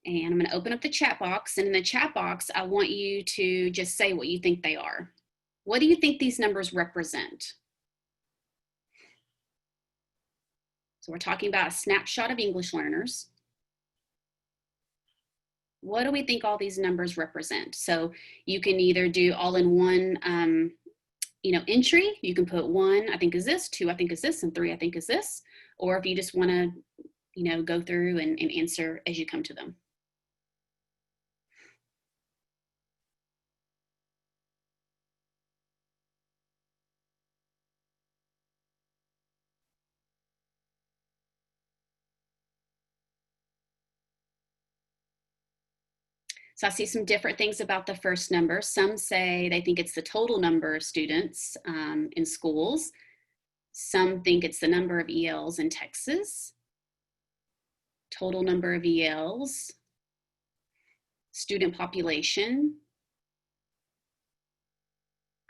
and I'm going to open up the chat box, and in the chat box I want you to just say what you think they are. What do you think these numbers represent? So we're talking about a snapshot of English learners. What do we think all these numbers represent? So you can either do all in one, entry. You can put 1, I think is this, 2, I think is this, and 3, I think is this. Or if you just want to, go through and answer as you come to them. So I see some different things about the first number. Some say they think it's the total number of students in schools. Some think it's the number of ELs in Texas. Total number of ELs. Student population.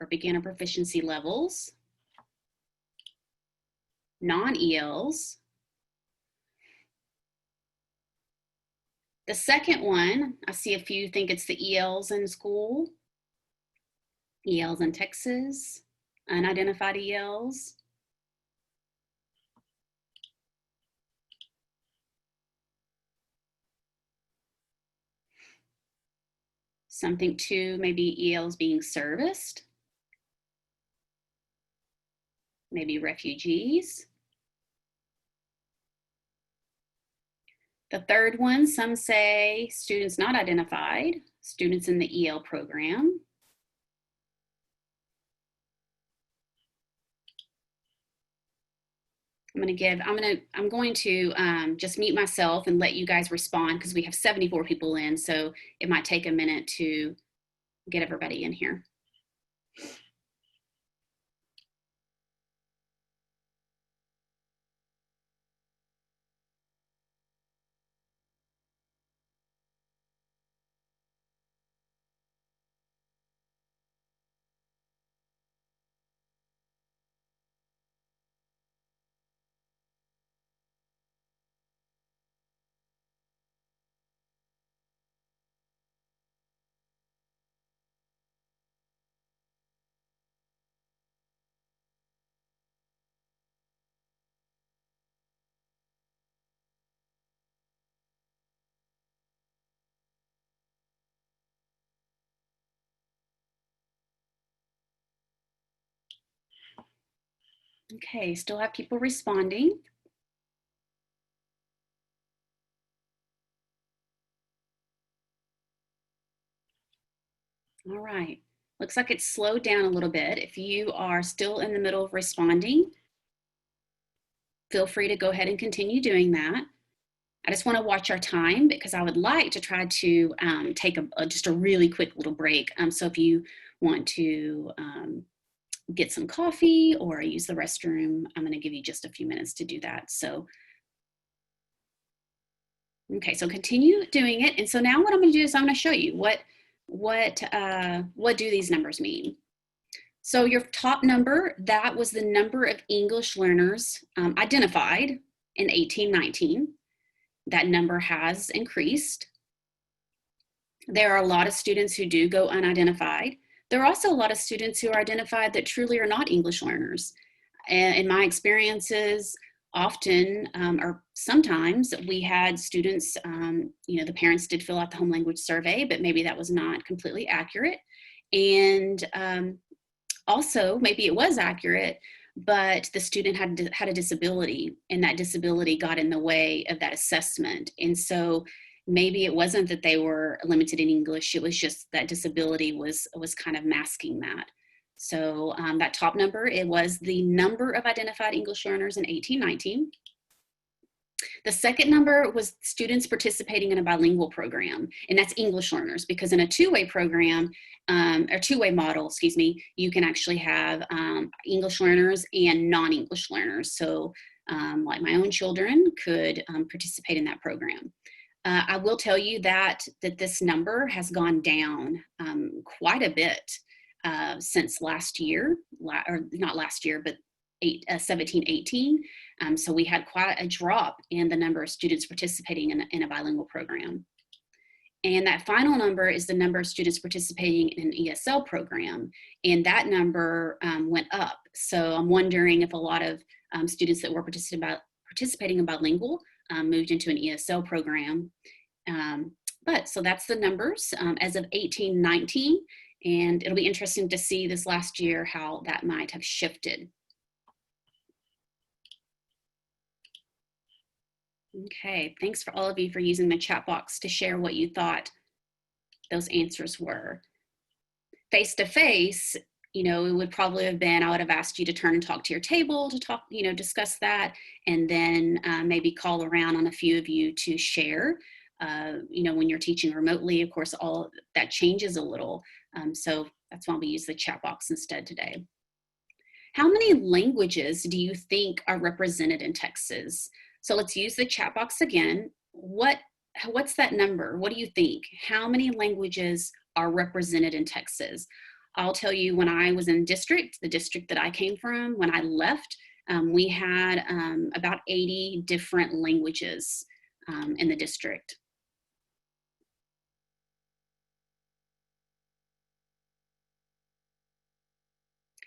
Or beginner proficiency levels. Non-ELs. The second one, I see a few think it's the ELs in school, ELs in Texas, unidentified ELs. Some think too maybe ELs being serviced. maybe refugees. The third one, some say students not identified, students in the EL program. I'm going to just mute myself and let you guys respond because we have 74 people in, so it might take a minute to get everybody in here. Okay, still have people responding. All right, looks like it's slowed down a little bit. If you are still in the middle of responding, feel free to go ahead and continue doing that. I just want to watch our time because I would like to try to take just a really quick little break. So if you want to get some coffee or use the restroom, I'm going to give you just a few minutes to do that. So, okay, so continue doing it. And so now what I'm going to do is I'm going to show you what do these numbers mean. So your top number, that was the number of English learners identified in 1819. That number has increased. There are a lot of students who do go unidentified. There are also a lot of students who are identified that truly are not English learners. And in my experiences, often or sometimes we had students, the parents did fill out the home language survey, but maybe that was not completely accurate. And also, maybe it was accurate, but the student had a disability, and that disability got in the way of that assessment. And so maybe it wasn't that they were limited in English, it was just that disability was kind of masking that. So that top number, it was the number of identified English learners in 1819. The second number was students participating in a bilingual program, and that's English learners, because in a two-way program, or two-way model, excuse me, you can actually have English learners and non-English learners. So like my own children could participate in that program. I will tell you that this number has gone down quite a bit since last year, or not last year, but 17-18. So we had quite a drop in the number of students participating in a bilingual program. And that final number is the number of students participating in an ESL program. And that number went up. So I'm wondering if a lot of students that were participating in bilingual moved into an ESL program. But so that's the numbers as of 1819. And it'll be interesting to see this last year how that might have shifted. Okay, thanks for all of you for using the chat box to share what you thought those answers were. Face-to-face, it would probably have been, I would have asked you to turn and talk to your table to talk, discuss that, and then maybe call around on a few of you to share. When you're teaching remotely, of course, all that changes a little. So that's why we use the chat box instead today. How many languages do you think are represented in Texas? So let's use the chat box again. What's that number? What do you think? How many languages are represented in Texas? I'll tell you, when I was in the district that I came from, when I left, we had about 80 different languages in the district.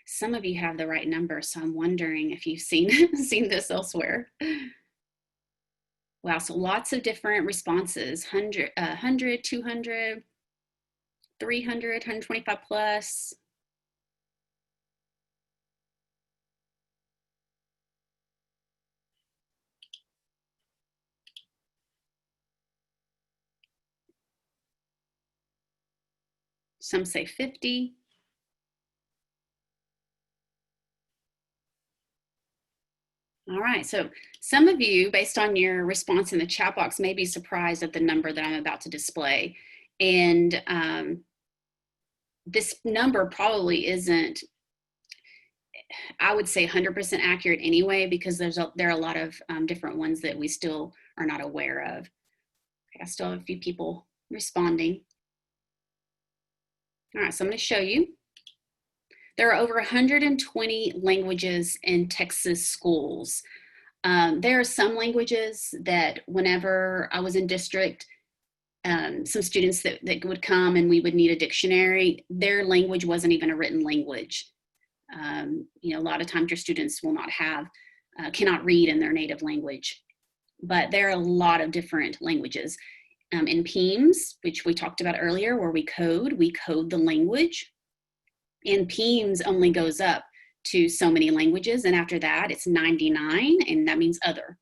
Some of you have the right number, so I'm wondering if you've seen this elsewhere. Wow, so lots of different responses, 100, 200, 300, 125 plus. Some say 50. All right, so some of you, based on your response in the chat box, may be surprised at the number that I'm about to display. And this number probably isn't, I would say, 100% accurate anyway, because there are a lot of different ones that we still are not aware of. Okay, I still have a few people responding. All right, so I'm going to show you. There are over 120 languages in Texas schools. There are some languages that whenever I was in district, some students that would come and we would need a dictionary, their language wasn't even a written language. You know, a lot of times your students will not have, cannot read in their native language, but there are a lot of different languages. In PEAMS, which we talked about earlier, where we code the language, and PEAMS only goes up to so many languages, and after that it's 99, and that means other.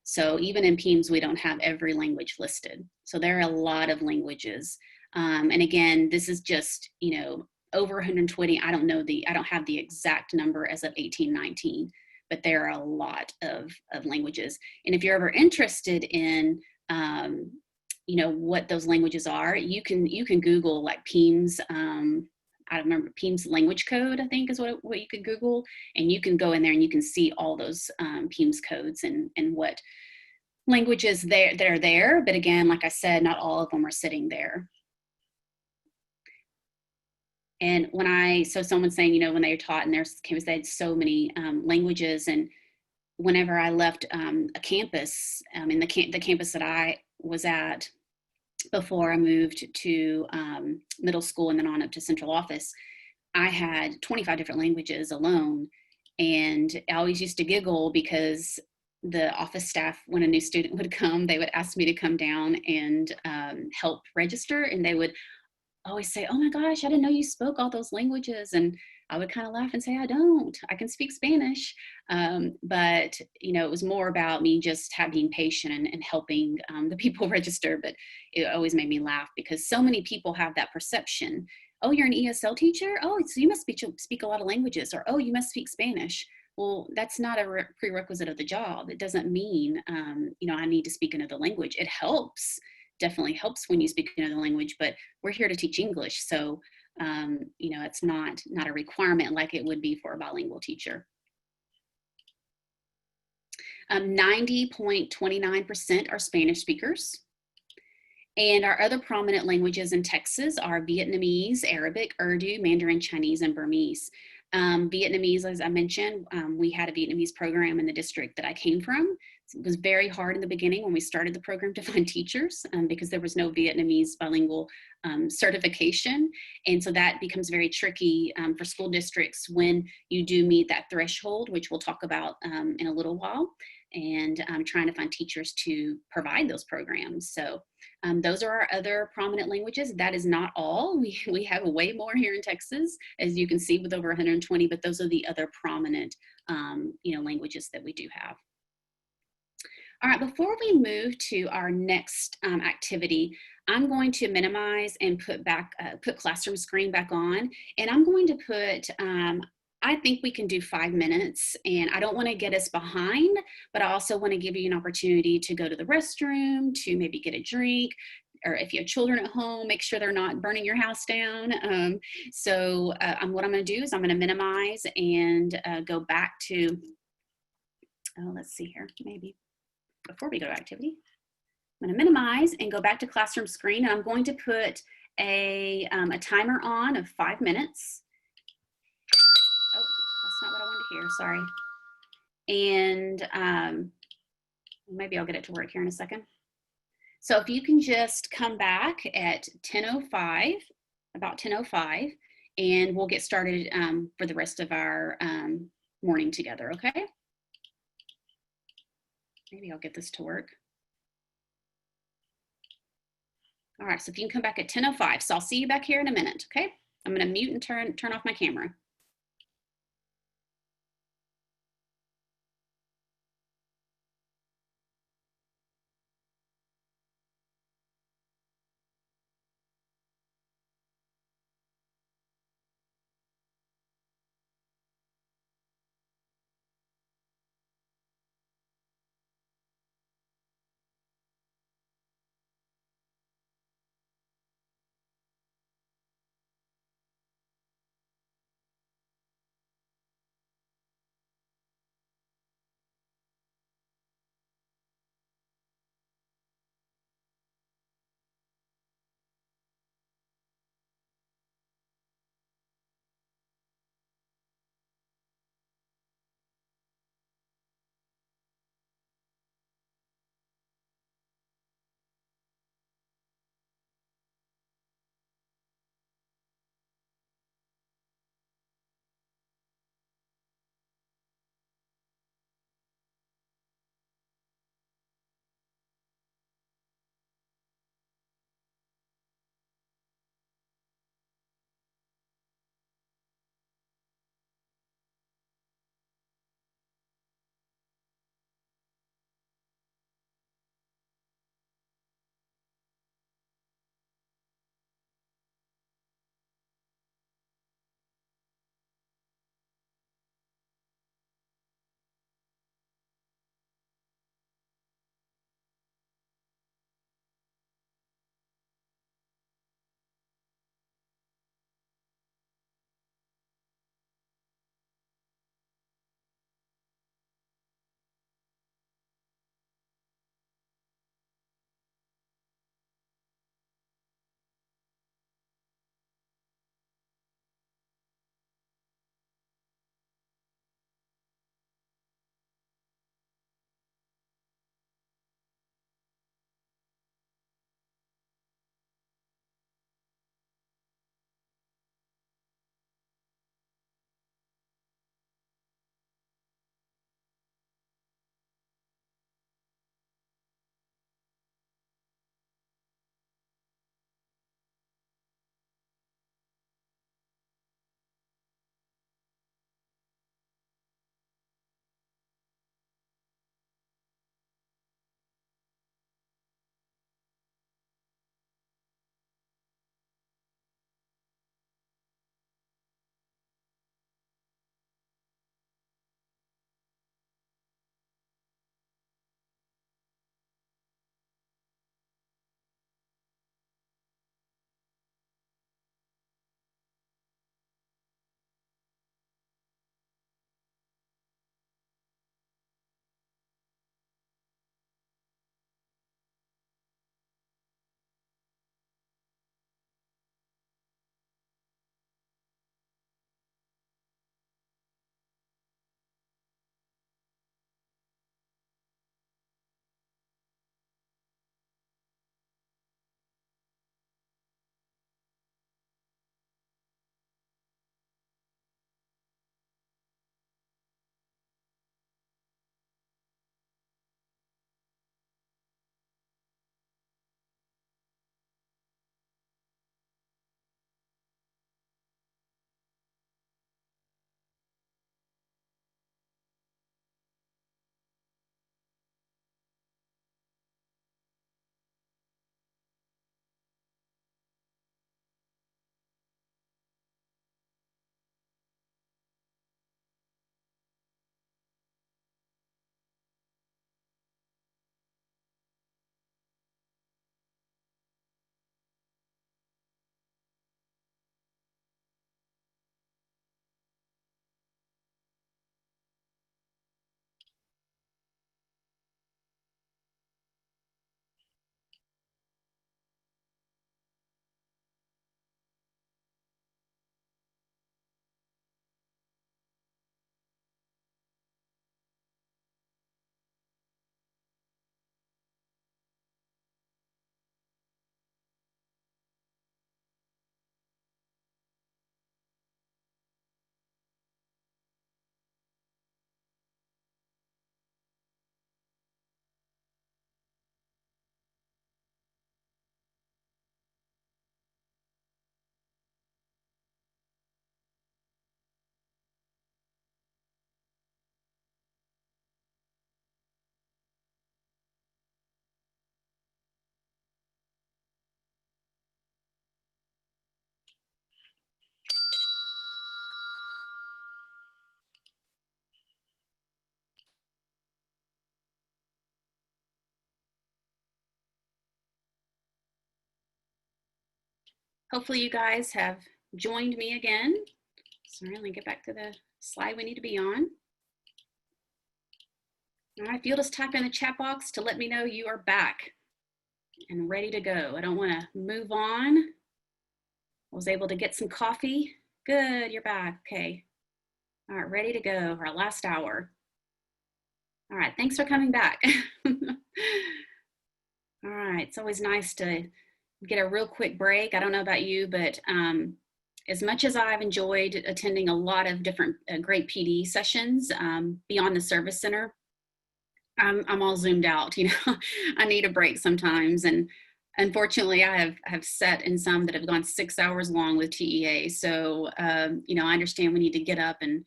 So even in PEAMS, we don't have every language listed. So there are a lot of languages. And again, this is just, you know, over 120. I don't have the exact number as of 1819, but there are a lot of languages. And if you're ever interested in, you know, what those languages are, you can Google like PEAMS. I don't remember, PEAMS language code, I think is what you could Google, and you can go in there and you can see all those PEAMS codes and what languages that are there. But again, like I said, not all of them are sitting there. And so someone's saying, you know, when they were taught in their campus, they had so many languages. And whenever I left a campus, in the campus that I was at before I moved to middle school and then on up to central office, I had 25 different languages alone. And I always used to giggle because the office staff, when a new student would come, they would ask me to come down and help register. And they would always say, "Oh my gosh, I didn't know you spoke all those languages." And I would kind of laugh and say, "I don't. I can speak Spanish." But, you know, it was more about me just being patient and helping the people register. But it always made me laugh because so many people have that perception. "Oh, you're an ESL teacher? Oh, so you must speak a lot of languages." Or, "Oh, you must speak Spanish." Well, that's not a prerequisite of the job. It doesn't mean, you know, I need to speak another language. It helps, definitely helps when you speak another language, but we're here to teach English. So, you know, it's not a requirement like it would be for a bilingual teacher. 90.29% are Spanish speakers. And our other prominent languages in Texas are Vietnamese, Arabic, Urdu, Mandarin, Chinese, and Burmese. Vietnamese, as I mentioned, we had a Vietnamese program in the district that I came from. It was very hard in the beginning when we started the program to find teachers because there was no Vietnamese bilingual certification. And so that becomes very tricky for school districts when you do meet that threshold, which we'll talk about in a little while, and trying to find teachers to provide those programs. So those are our other prominent languages. That is not all. We have way more here in Texas, as you can see, with over 120, but those are the other prominent you know, languages that we do have. All right, before we move to our next activity, I'm going to minimize and put classroom screen back on, and I'm going to put, I think we can do 5 minutes, and I don't want to get us behind, but I also want to give you an opportunity to go to the restroom, to maybe get a drink, or if you have children at home, make sure they're not burning your house down. What I'm going to do is I'm going to minimize and go back to, let's see here, maybe before we go to activity. I'm going to minimize and go back to classroom screen, and I'm going to put a timer on of 5 minutes. Oh, that's not what I wanted to hear, sorry. And maybe I'll get it to work here in a second. So if you can just come back at 10:05, about 10:05, and we'll get started for the rest of our morning together, okay? Maybe I'll get this to work. All right, so if you can come back at 10:05. So I'll see you back here in a minute, okay? I'm gonna mute and turn off my camera. hopefully you guys have joined me again. Sorry, let me get back to the slide we need to be on. All right, if you'll just type in the chat box to let me know you are back and ready to go. I don't want to move on. I was able to get some coffee. Good, you're back. Okay. All right, ready to go for our last hour. All right, thanks for coming back. All right, it's always nice to get a real quick break. I don't know about you, but as much as I've enjoyed attending a lot of different great PD sessions beyond the service center, I'm all zoomed out. You know, I need a break sometimes, and unfortunately, I have sat in some that have gone 6 hours long with TEA. So you know, I understand we need to get up and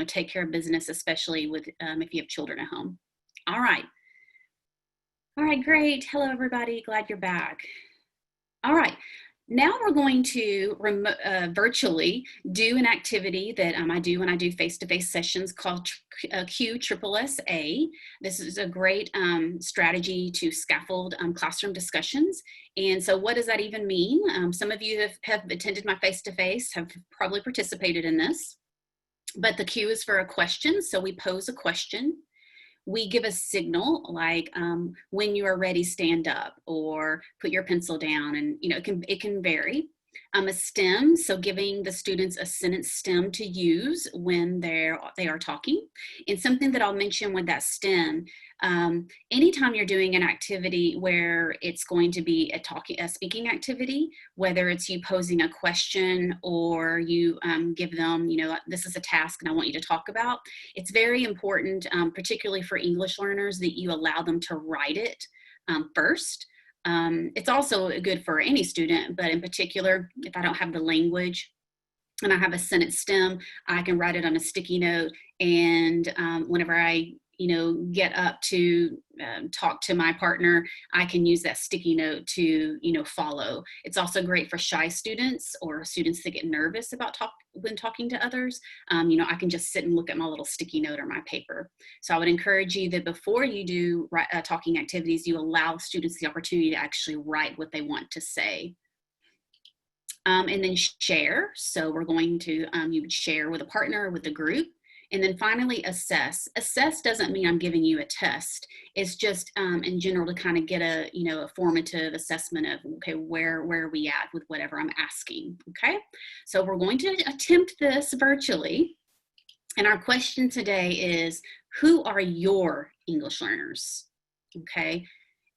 take care of business, especially with if you have children at home. All right. All right, great. Hello, everybody. Glad you're back. All right. Now we're going to virtually do an activity that I do when I do face-to-face sessions called QSSA. This is a great strategy to scaffold classroom discussions. And so what does that even mean? Some of you have attended my face-to-face, have probably participated in this. But the Q is for a question. So we pose a question. We give a signal like when you are ready, stand up or put your pencil down, and it can vary. A stem, so giving the students a sentence stem to use when they are talking. And something that I'll mention with that stem, anytime you're doing an activity where it's going to be a speaking activity, whether it's you posing a question or you give them, this is a task and I want you to talk about, it's very important, particularly for English learners, that you allow them to write it first. It's also good for any student, but in particular, if I don't have the language and I have a sentence stem, I can write it on a sticky note. And whenever I, get up to talk to my partner, I can use that sticky note to, follow. It's also great for shy students or students that get nervous about when talking to others. I can just sit and look at my little sticky note or my paper. So I would encourage you that before you do talking activities, you allow students the opportunity to actually write what they want to say. And then share. So we're going to, you would share with a partner, with a group. And then finally, assess. Assess doesn't mean I'm giving you a test. It's just in general to kind of get a, a formative assessment of, okay, where are we at with whatever I'm asking, okay? So we're going to attempt this virtually. And our question today is, who are your English learners, okay?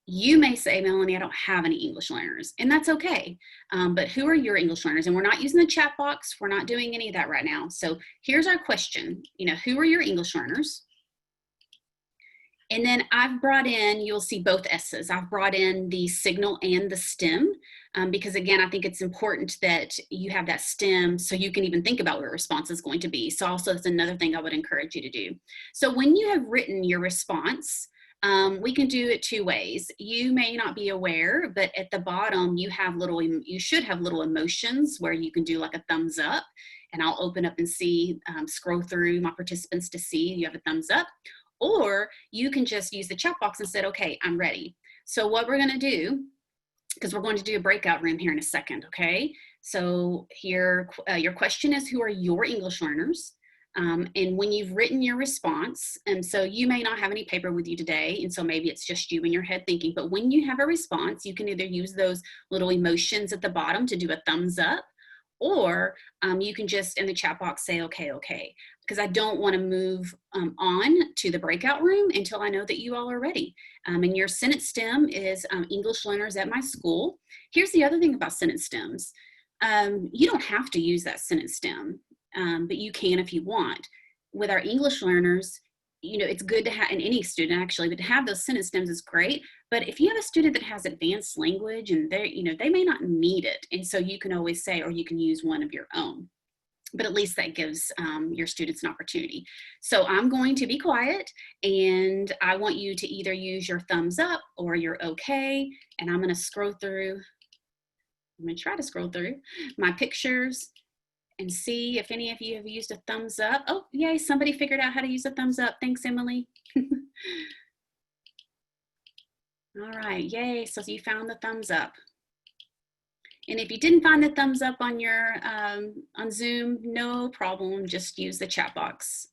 You may say, Melanie, I don't have any English learners, and that's okay. But who are your English learners? And we're not using the chat box. We're not doing any of that right now. So here's our question. Who are your English learners? And then I've brought in, you'll see both S's. I've brought in the signal and the stem because, again, I think it's important that you have that stem so you can even think about what your response is going to be. So also that's another thing I would encourage you to do. So when you have written your response, we can do it two ways. You may not be aware, but at the bottom you should have little emotions where you can do like a thumbs up, and I'll open up and see, scroll through my participants to see you have a thumbs up, or you can just use the chat box and say, okay, I'm ready. So what we're going to do, because we're going to do a breakout room here in a second, okay? So here, your question is, who are your English learners? And when you've written your response, and so you may not have any paper with you today, and so maybe it's just you in your head thinking, but when you have a response, you can either use those little emotions at the bottom to do a thumbs up, or you can just in the chat box say, okay, because I don't want to move on to the breakout room until I know that you all are ready. And your sentence stem is English learners at my school. Here's the other thing about sentence stems. You don't have to use that sentence stem. But you can if you want. With our English learners, it's good to have, and any student actually, but to have those sentence stems is great. But if you have a student that has advanced language and they may not need it. And so you can always say, or you can use one of your own. But at least that gives your students an opportunity. So I'm going to be quiet, and I want you to either use your thumbs up or your okay. And I'm going to scroll through. I'm going to try to scroll through my pictures and see if any of you have used a thumbs up. Oh, yay, somebody figured out how to use a thumbs up. Thanks, Emily. All right, yay, so you found the thumbs up. And if you didn't find the thumbs up on your on Zoom, no problem, just use the chat box.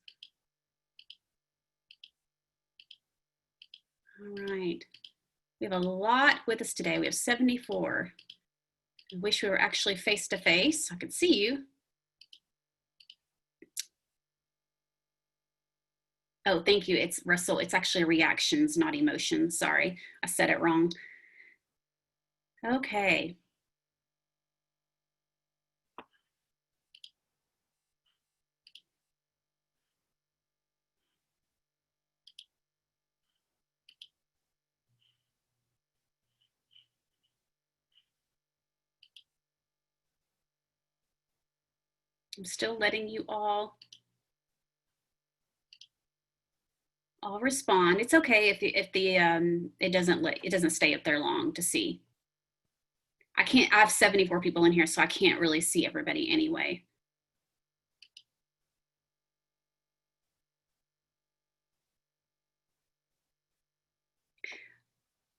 All right, we have a lot with us today. We have 74. I wish we were actually face to face. I could see you. Oh, thank you. It's Russell. It's actually reactions, not emotions. Sorry, I said it wrong. Okay. I'm still letting you all respond. It's okay if it doesn't stay up there long to see. I have 74 people in here, so I can't really see everybody anyway.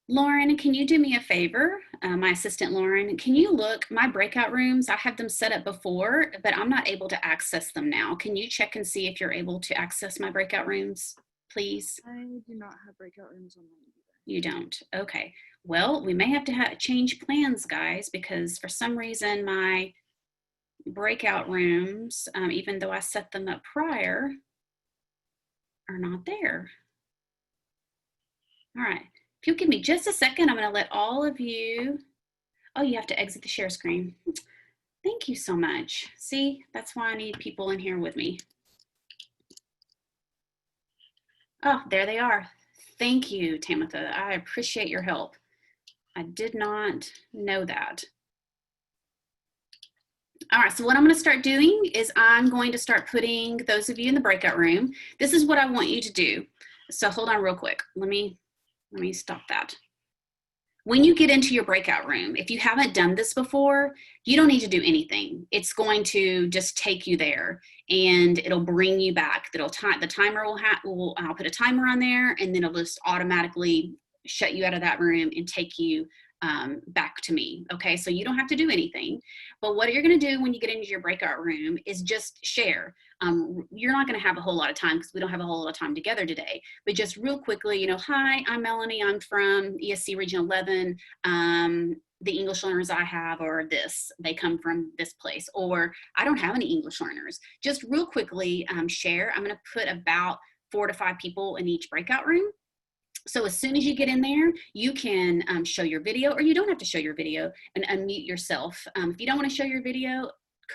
Lauren, can you do me a favor? My assistant, Lauren, can you look, my breakout rooms, I have them set up before, but I'm not able to access them now. Can you check and see if you're able to access my breakout rooms, please? I do not have breakout rooms online either. You don't? Okay. Well, we may have to change plans, guys, because for some reason my breakout rooms, even though I set them up prior, are not there. All right. If you'll give me just a second, I'm going to let all of you, oh, you have to exit the share screen. Thank you so much. See, that's why I need people in here with me. Oh, there they are. Thank you, Tamitha. I appreciate your help. I did not know that. All right, so what I'm going to start doing is I'm going to start putting those of you in the breakout room. This is what I want you to do. So hold on real quick. Let me stop that. When you get into your breakout room, if you haven't done this before, you don't need to do anything. It's going to just take you there and it'll bring you back. The timer I'll put a timer on there and then it'll just automatically shut you out of that room and take you back to me. Okay, so you don't have to do anything. But what you're going to do when you get into your breakout room is just share. You're not going to have a whole lot of time because we don't have a whole lot of time together today. But just real quickly, you know, hi, I'm Melanie. I'm from ESC Region 11. The English learners I have are this. They come from this place. Or I don't have any English learners. Just real quickly share. I'm going to put about 4 to 5 people in each breakout room. So as soon as you get in there, you can show your video, or you don't have to show your video, and unmute yourself. If you don't want to show your video,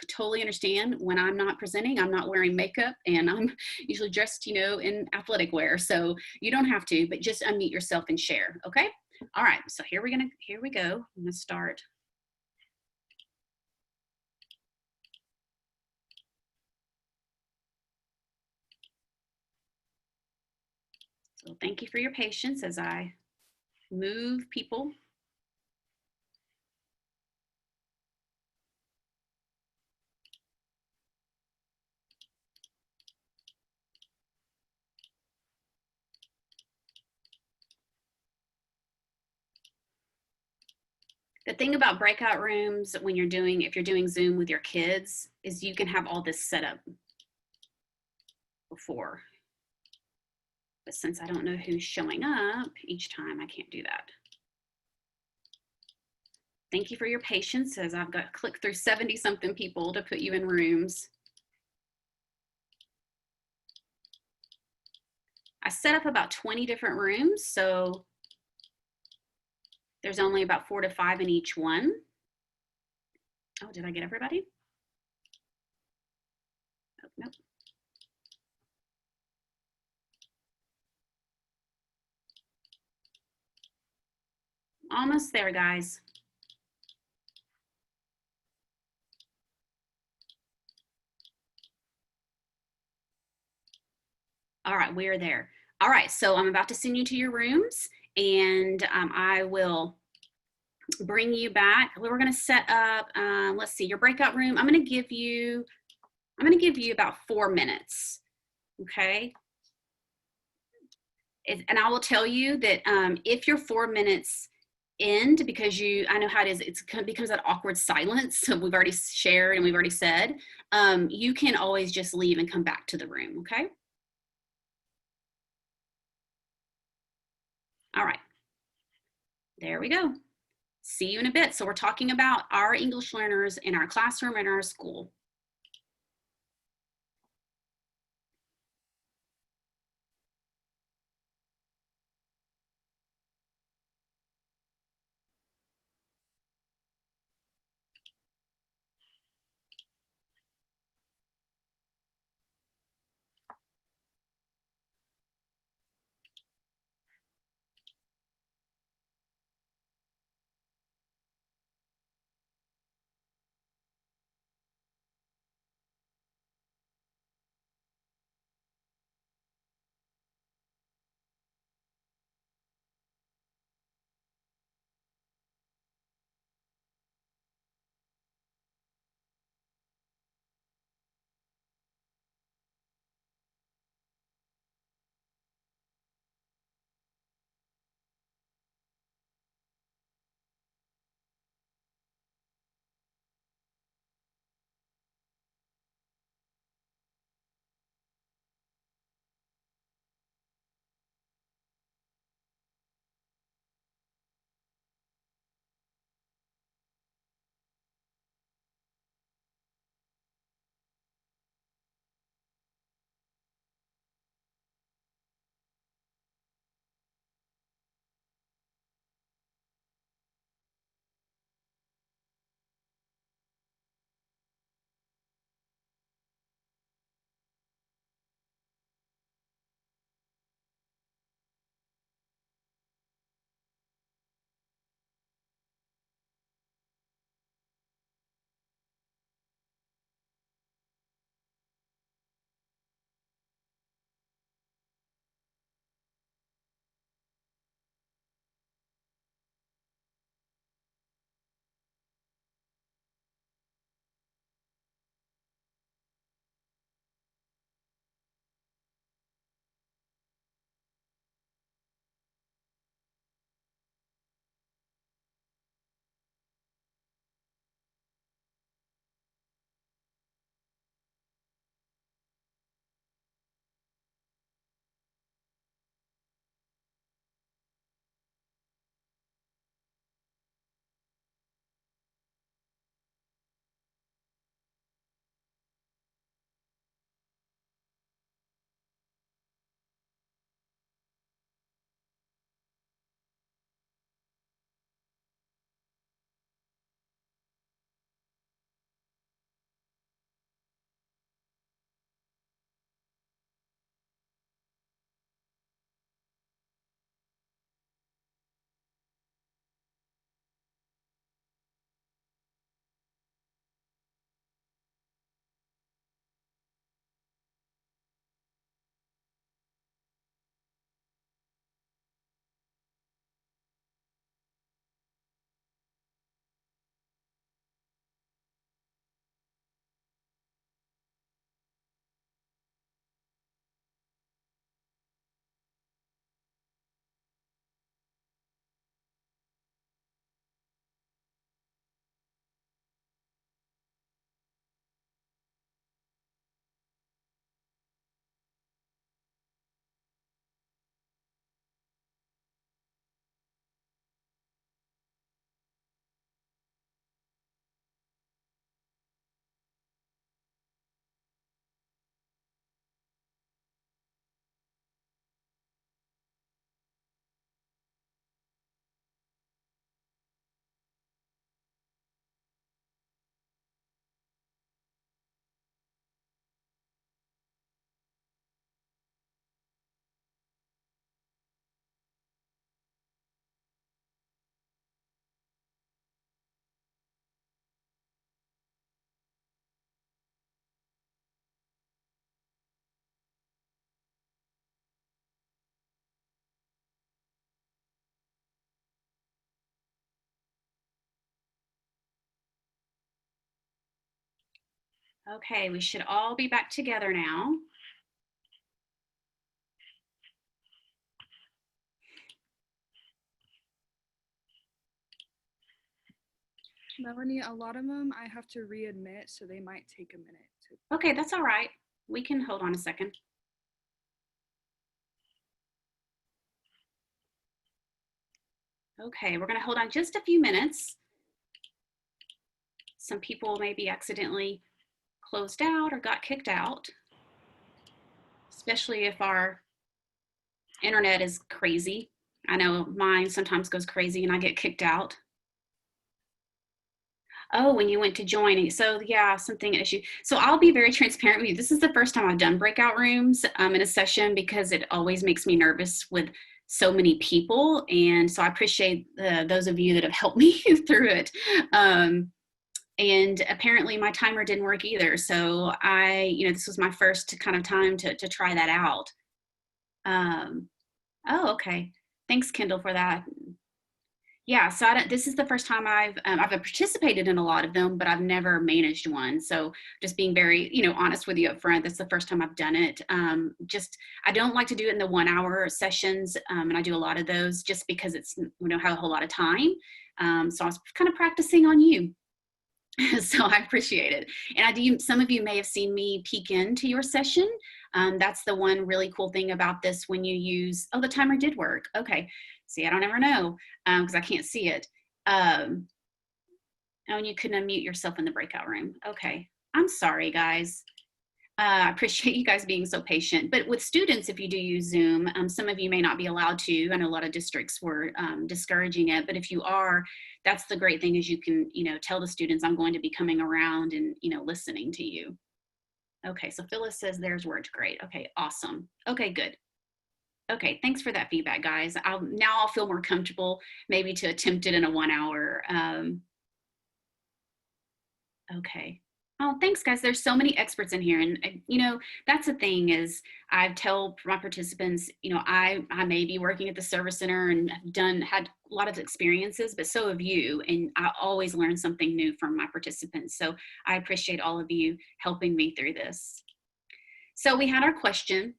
totally understand. When I'm not presenting, I'm not wearing makeup, and I'm usually dressed, you know, in athletic wear. So you don't have to, but just unmute yourself and share. Okay. All right. So here we go. I'm gonna start. So thank you for your patience as I move people. The thing about breakout rooms when if you're doing Zoom with your kids, is you can have all this set up before. But since I don't know who's showing up each time, I can't do that. Thank you for your patience as I've got to click through 70 something people to put you in rooms. I set up about 20 different rooms, so there's only about 4 to 5 in each one. Oh, did I get everybody? Oh, nope. Almost there, guys. All right, we're there. All right, so I'm about to send you to your rooms, and I will bring you back. We're going to set up, let's see, your breakout room. I'm going to give you about 4 minutes, okay? And I will tell you that if your 4 minutes end because I know how it is. It becomes that awkward silence. So we've already shared and we've already said. You can always just leave and come back to the room. Okay. All right. There we go. See you in a bit. So we're talking about our English learners in our classroom and our school. Okay, we should all be back together now. Melanie, a lot of them I have to readmit, so they might take a minute to. Okay, that's all right. We can hold on a second. Okay, we're going to hold on just a few minutes. Some people maybe accidentally closed out or got kicked out, especially if our internet is crazy. I know mine sometimes goes crazy and I get kicked out. Oh, when you went to joining. So yeah, something issue. So I'll be very transparent with you. This is the first time I've done breakout rooms in a session because it always makes me nervous with so many people. And so I appreciate those of you that have helped me through it. And apparently my timer didn't work either. So this was my first kind of time to try that out. Oh, okay. Thanks, Kendall, for that. Yeah, so this is the first time I've participated in a lot of them, but I've never managed one. So just being very, honest with you up front, that's the first time I've done it. I don't like to do it in the 1 hour sessions, and I do a lot of those just because it's, we don't have a whole lot of time. So I was kind of practicing on you. So I appreciate it. And some of you may have seen me peek into your session. That's the one really cool thing about this when you use, oh, the timer did work. Okay. See, I don't ever know because I can't see it. Oh, and you couldn't unmute yourself in the breakout room. Okay. I'm sorry, guys. I appreciate you guys being so patient. But with students, if you do use Zoom, some of you may not be allowed to. I know a lot of districts were discouraging it. But if you are, that's the great thing is you can, tell the students, I'm going to be coming around and, listening to you. Okay, so Phyllis says theirs worked great. Okay, awesome. Okay, good. Okay, thanks for that feedback, guys. Now I'll feel more comfortable maybe to attempt it in a 1 hour. Okay. Oh, thanks, guys. There's so many experts in here. And, that's the thing is I tell my participants, I may be working at the service center and have had a lot of experiences, but so have you. And I always learn something new from my participants. So I appreciate all of you helping me through this. So we had our question.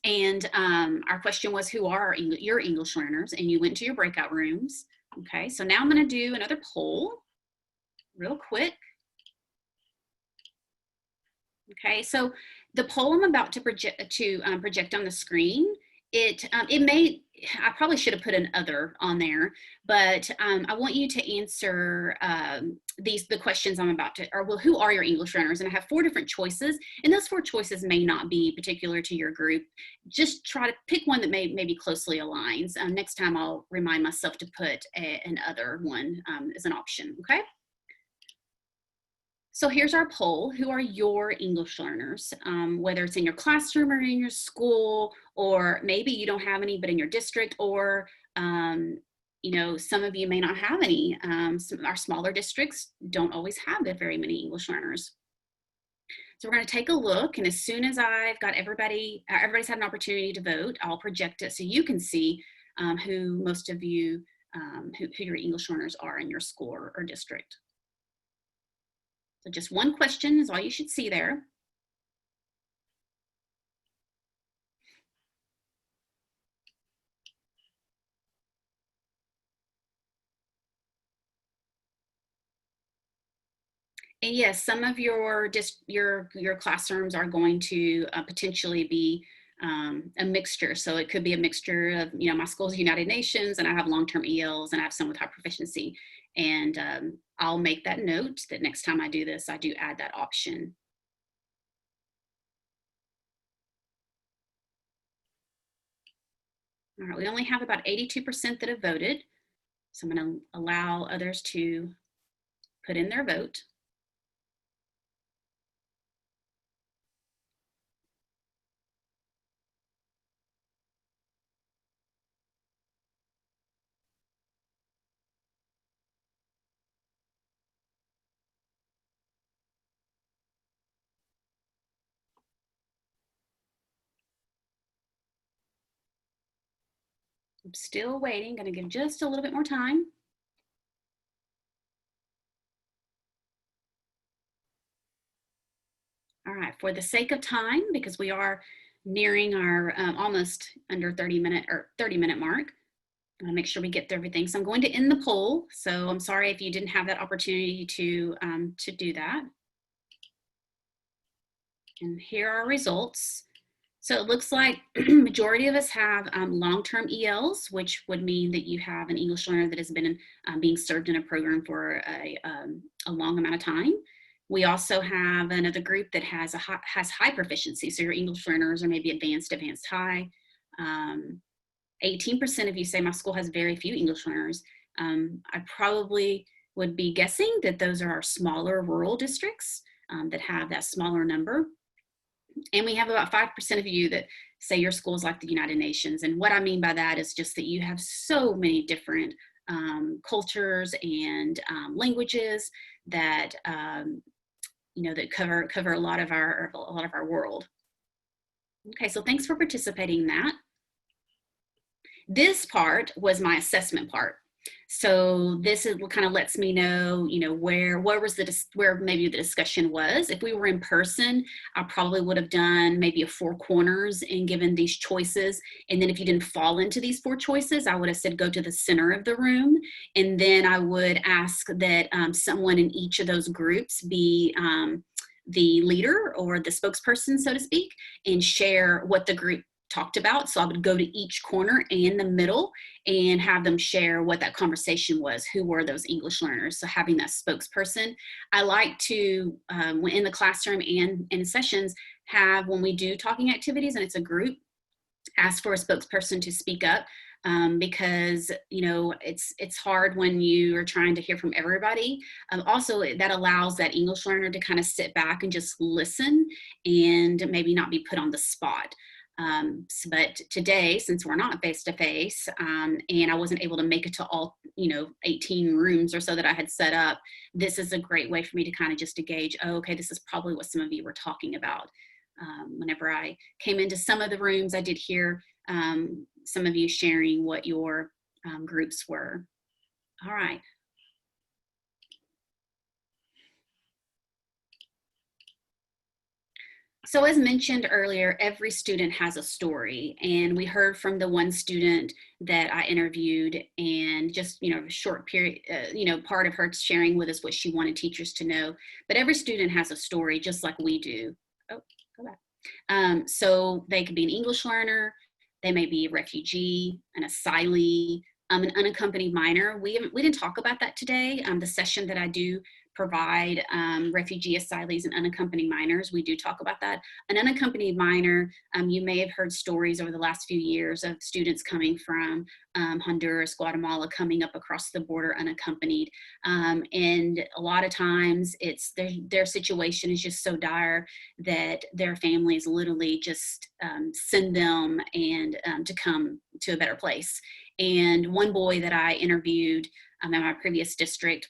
And our question was, who are your English learners? And you went to your breakout rooms. Okay, so now I'm going to do another poll real quick. Okay, so the poll I'm about to project on the screen, I probably should have put an other on there, but I want you to answer the questions I'm about to, or well, who are your English learners? And I have 4 different choices, and those 4 choices may not be particular to your group. Just try to pick one that maybe closely aligns. Next time I'll remind myself to put an other one as an option, okay? So here's our poll. Who are your English learners? Whether it's in your classroom or in your school, or maybe you don't have any, but in your district, or, some of you may not have any. Our smaller districts don't always have very many English learners. So we're going to take a look, and as soon as I've got everybody's had an opportunity to vote, I'll project it so you can see who most of you, who your English learners are in your school or district. So just one question is all you should see there. And yes, some of your classrooms are going to potentially be a mixture. So it could be a mixture of, my school's United Nations, and I have long-term ELs, and I have some with high proficiency. And I'll make that note that next time I do this, I do add that option. All right, we only have about 82% that have voted. So I'm going to allow others to put in their vote. I'm still waiting, going to give just a little bit more time. All right, for the sake of time, because we are nearing our almost under 30 minute mark, I want to make sure we get through everything. So I'm going to end the poll. So I'm sorry if you didn't have that opportunity to do that. And here are our results. So it looks like majority of us have long-term ELs, which would mean that you have an English learner that has been being served in a program for a long amount of time. We also have another group that has high proficiency. So your English learners are maybe advanced high. 18% of you say my school has very few English learners. I probably would be guessing that those are our smaller rural districts that have that smaller number. And we have about 5% of you that say your school is like the United Nations. And what I mean by that is just that you have so many different cultures and languages that that cover a lot of our world. Okay, so thanks for participating in that. This part was my assessment part. So this is what kind of lets me know, where maybe the discussion was. If we were in person, I probably would have done maybe a 4 corners and given these choices. And then if you didn't fall into these 4 choices, I would have said, go to the center of the room. And then I would ask that someone in each of those groups be the leader or the spokesperson, so to speak, and share what the group talked about. So I would go to each corner and the middle and have them share what that conversation was. Who were those English learners? So having that spokesperson. I like to, in the classroom and in sessions, have, when we do talking activities and it's a group, ask for a spokesperson to speak up. Because it's hard when you are trying to hear from everybody. Also, that allows that English learner to kind of sit back and just listen and maybe not be put on the spot. But today, since we're not face-to-face, and I wasn't able to make it to all, 18 rooms or so that I had set up, this is a great way for me to kind of just to gauge, oh, okay, this is probably what some of you were talking about. Whenever I came into some of the rooms, I did hear some of you sharing what your groups were. All right. So as mentioned earlier, every student has a story, and we heard from the one student that I interviewed, and just, a short period, part of her sharing with us what she wanted teachers to know. But every student has a story, just like we do. Oh, go back. So they could be an English learner, they may be a refugee, an asylee, an unaccompanied minor. We didn't talk about that today. The session that I do provide refugee, asylees, and unaccompanied minors, we do talk about that. An unaccompanied minor, you may have heard stories over the last few years of students coming from Honduras, Guatemala, coming up across the border unaccompanied. And a lot of times it's their situation is just so dire that their families literally just send them and to come to a better place. And one boy that I interviewed in my previous district,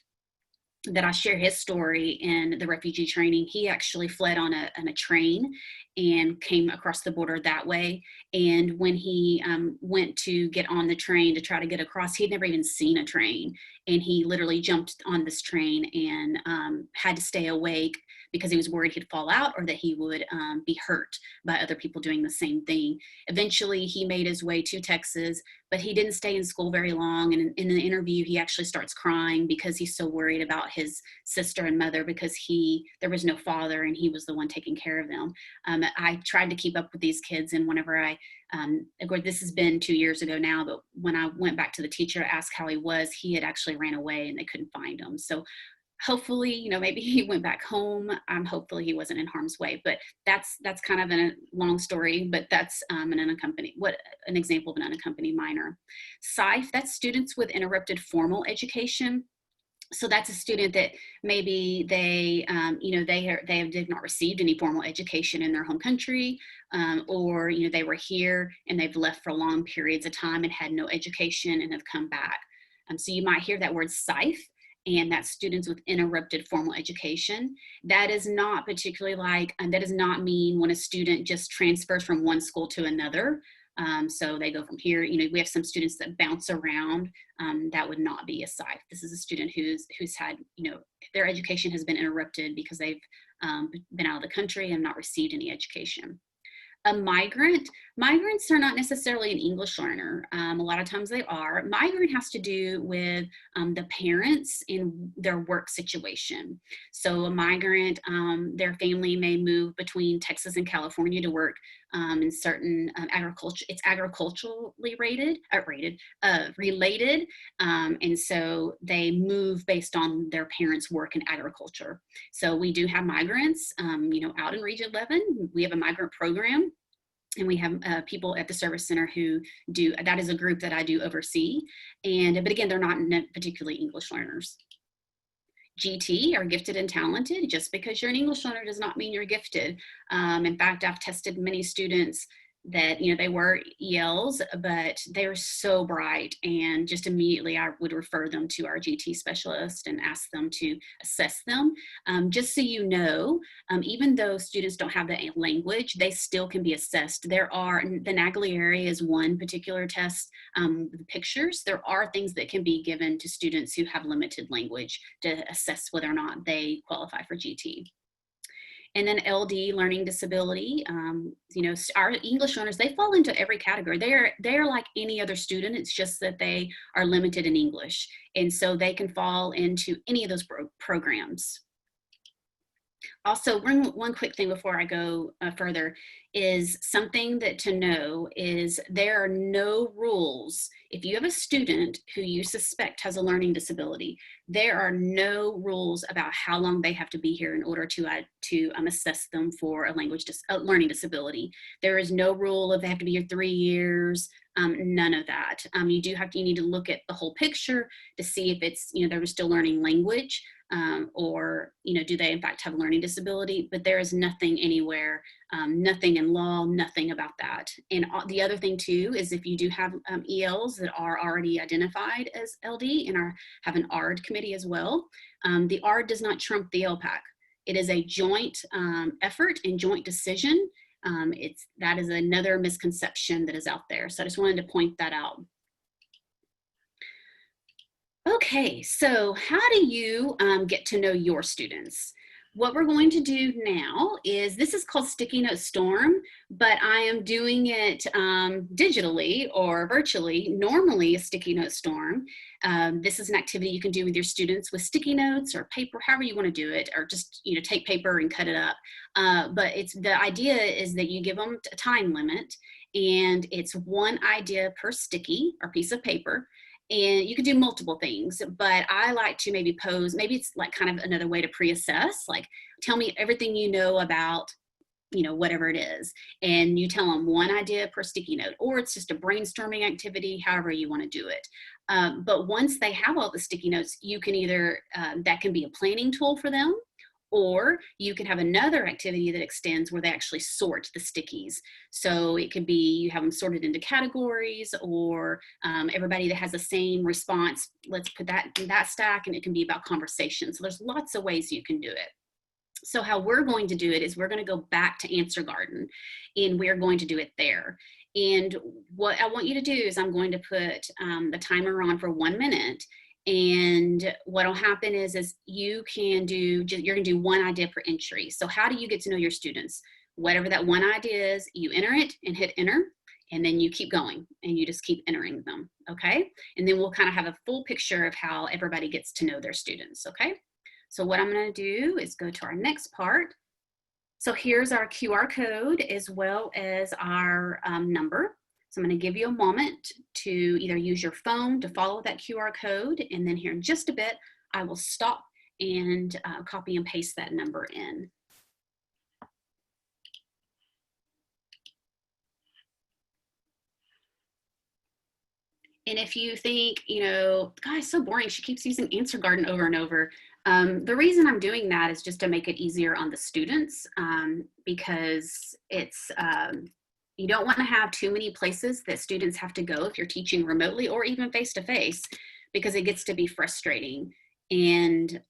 that I share his story in the refugee training, he actually fled on a train and came across the border that way. And when he went to get on the train to try to get across, he'd never even seen a train. And he literally jumped on this train and had to stay awake because he was worried he'd fall out or that he would be hurt by other people doing the same thing. Eventually, he made his way to Texas, but he didn't stay in school very long. And in the interview, he actually starts crying because he's so worried about his sister and mother because there was no father and he was the one taking care of them. I tried to keep up with these kids, and whenever of course, this has been 2 years ago now, but when I went back to the teacher, asked how he was, he had actually ran away and they couldn't find him. So hopefully, maybe he went back home. Hopefully he wasn't in harm's way, but that's kind of a long story, but that's an example of an unaccompanied minor. SIFE, that's students with interrupted formal education. So that's a student that maybe they have not received any formal education in their home country, or they were here and they've left for long periods of time and had no education and have come back. So you might hear that word SIFE, and that's students with interrupted formal education. That is not particularly that does not mean when a student just transfers from one school to another. So they go from here, we have some students that bounce around. That would not be a SIFE. This is a student who's had, their education has been interrupted because they've been out of the country and not received any education. A migrant Migrants are not necessarily an English learner. A lot of times they are. Migrant has to do with the parents in their work situation. So a migrant, their family may move between Texas and California to work in certain agriculture. It's agriculturally related, and so they move based on their parents' work in agriculture. So we do have migrants, out in Region 11. We have a migrant program. And we have people at the service center who do, that is a group that I do oversee. But again, they're not particularly English learners. GT are gifted and talented. Just because you're an English learner does not mean you're gifted. In fact, I've tested many students that, they were ELs, but they're so bright, and just immediately I would refer them to our GT specialist and ask them to assess them. Just so you know, even though students don't have the language, they still can be assessed. The Naglieri is one particular test, the pictures. There are things that can be given to students who have limited language to assess whether or not they qualify for GT. And then LD, learning disability, our English learners, they fall into every category. They're like any other student. It's just that they are limited in English. And so they can fall into any of those programs. Also, one quick thing before I go further is something that to know is there are no rules. If you have a student who you suspect has a learning disability, there are no rules about how long they have to be here in order to assess them for a learning disability. There is no rule of they have to be here 3 years. None of that. You need to look at the whole picture to see if it's, they're still learning language, or, do they in fact have a learning disability? But there is nothing anywhere, nothing in law, nothing about that. And the other thing too, is if you do have ELs that are already identified as LD and have an ARD committee as well, the ARD does not trump the LPAC. It is a joint effort and joint decision. That is another misconception that is out there. So I just wanted to point that out. Okay, so how do you get to know your students? What we're going to do now is, this is called Sticky Note Storm, but I am doing it digitally or virtually. Normally a Sticky Note Storm. This is an activity you can do with your students with sticky notes or paper, however you want to do it, or just take paper and cut it up. But the idea is that you give them a time limit, and it's one idea per sticky or piece of paper. And you can do multiple things, but I like to maybe it's like kind of another way to pre-assess, like tell me everything you know about, whatever it is. And you tell them one idea per sticky note, or it's just a brainstorming activity, however you want to do it. But once they have all the sticky notes, you can either, that can be a planning tool for them, or you can have another activity that extends where they actually sort the stickies. So it could be you have them sorted into categories, or everybody that has the same response, let's put that in that stack, and it can be about conversation. So there's lots of ways you can do it. So how we're going to do it is we're going to go back to Answer Garden, and we're going to do it there. And what I want you to do is I'm going to put the timer on for 1 minute. And what'll happen is you're going to do one idea per entry. So how do you get to know your students? Whatever that one idea is, you enter it and hit enter, and then you keep going and you just keep entering them, okay? And then we'll kind of have a full picture of how everybody gets to know their students, okay? So what I'm gonna do is go to our next part. So here's our QR code as well as our number. So I'm going to give you a moment to either use your phone to follow that QR code, and then here in just a bit, I will stop and copy and paste that number in. And if you think, God, it's so boring, she keeps using Answer Garden over and over. The reason I'm doing that is just to make it easier on the students, because it's, you don't want to have too many places that students have to go if you're teaching remotely or even face-to-face, because it gets to be frustrating. And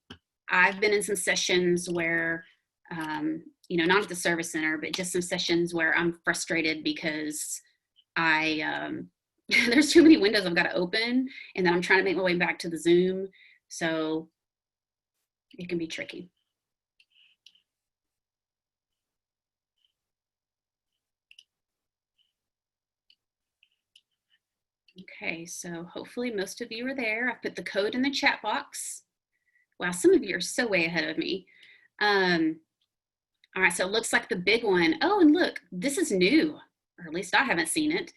I've been in some sessions where, not at the service center, but just some sessions where I'm frustrated because there's too many windows I've got to open, and then I'm trying to make my way back to the Zoom. So it can be tricky. Okay, so hopefully most of you are there. I've put the code in the chat box. Wow, some of you are so way ahead of me. All right, so it looks like the big one. Oh, and look, this is new, or at least I haven't seen it.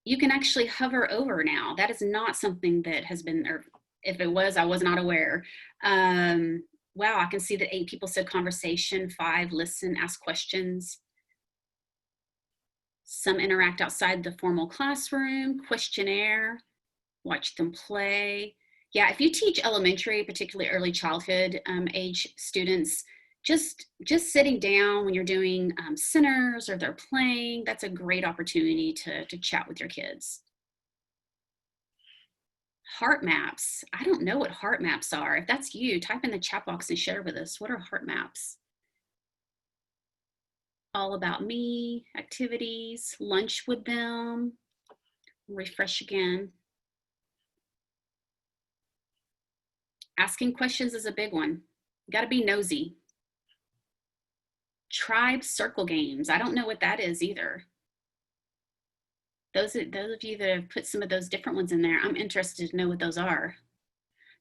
You can actually hover over now. That is not something that has been, or if it was, I was not aware. Wow, I can see that 8 people said conversation, 5 listen, ask questions. Some interact outside the formal classroom, questionnaire, watch them play. Yeah, if you teach elementary, particularly early childhood age students, just sitting down when you're doing centers or they're playing, that's a great opportunity to chat with your kids. Heart maps. I don't know what heart maps are. If that's you, type in the chat box and share with us. What are heart maps? All about me, activities, lunch with them. Refresh again. Asking questions is a big one. You gotta be nosy. Tribe circle games. I don't know what that is either. Those of you that have put some of those different ones in there, I'm interested to know what those are.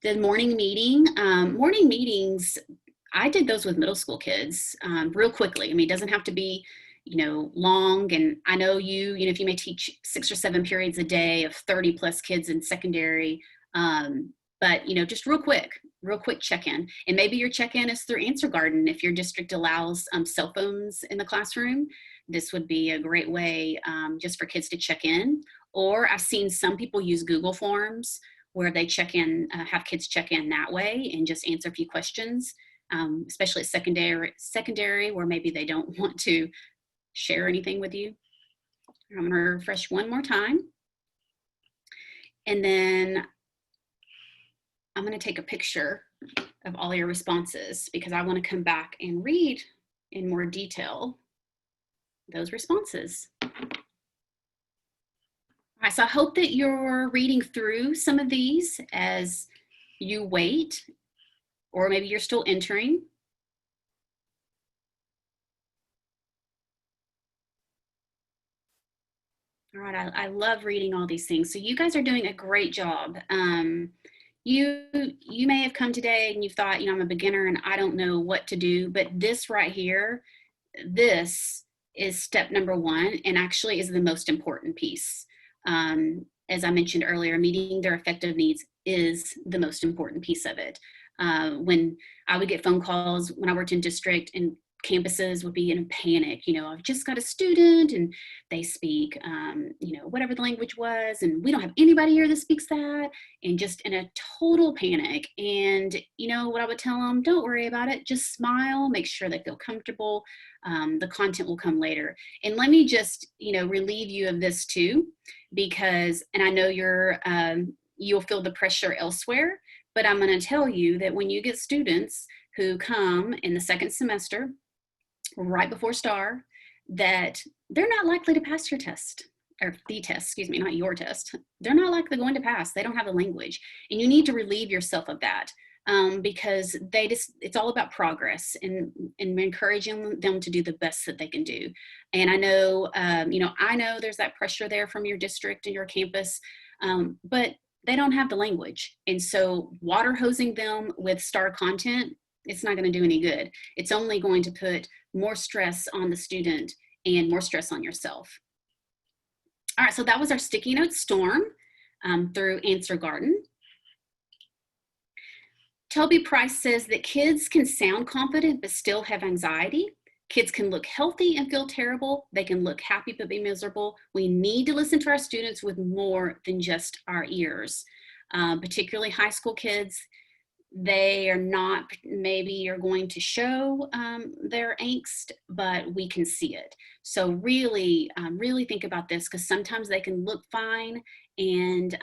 The morning meeting. Morning meetings, I did those with middle school kids real quickly. I mean, it doesn't have to be, long. And I know if you may teach 6 or 7 periods a day of 30 plus kids in secondary, but just real quick check-in. And maybe your check-in is through Answer Garden. If your district allows cell phones in the classroom, this would be a great way just for kids to check in. Or I've seen some people use Google Forms where they check in, have kids check in that way and just answer a few questions, especially at secondary where maybe they don't want to share anything with you. I'm gonna refresh one more time. And then I'm gonna take a picture of all your responses because I wanna come back and read in more detail those responses. All right, so I hope that you're reading through some of these as you wait, or maybe you're still entering. All right, I love reading all these things. So you guys are doing a great job. You may have come today and you thought, I'm a beginner and I don't know what to do, but this right here, this is step number 1 and actually is the most important piece. As I mentioned earlier, meeting their affective needs is the most important piece of it. When I would get phone calls when I worked in district and campuses would be in a panic, I've just got a student and they speak, whatever the language was, and we don't have anybody here that speaks that, and just in a total panic. And what I would tell them, don't worry about it, just smile, make sure they feel comfortable. The content will come later. And let me just, relieve you of this too, because, and I know you'll feel the pressure elsewhere, but I'm going to tell you that when you get students who come in the second semester, right before STAR, that they're not likely to pass your test, or the test, excuse me, not your test. They're not likely going to pass. They don't have the language. And you need to relieve yourself of that because it's all about progress and encouraging them to do the best that they can do. And I know, I know there's that pressure there from your district and your campus, but they don't have the language. And so water hosing them with STAR content, it's not going to do any good. It's only going to put more stress on the student and more stress on yourself. All right, so that was our sticky note storm through Answer Garden. Toby Price says that kids can sound confident but still have anxiety. Kids can look healthy and feel terrible. They can look happy but be miserable. We need to listen to our students with more than just our ears, particularly high school kids. They are not, maybe you're going to show their angst, but we can see it. So really, really think about this, because sometimes they can look fine, and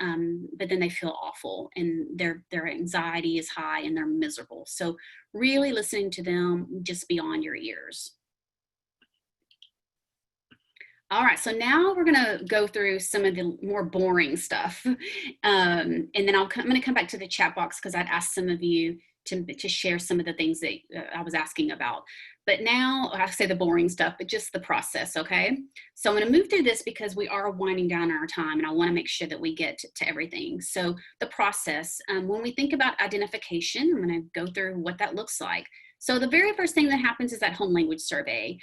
but then they feel awful and their anxiety is high and they're miserable. So really listening to them just beyond your ears. All right, so now we're gonna go through some of the more boring stuff. And then I'm gonna come back to the chat box because I'd asked some of you to share some of the things that I was asking about. But now I say the boring stuff, but just the process, okay? So I'm gonna move through this because we are winding down our time and I wanna make sure that we get to everything. So the process, when we think about identification, I'm gonna go through what that looks like. So the very first thing that happens is that home language survey.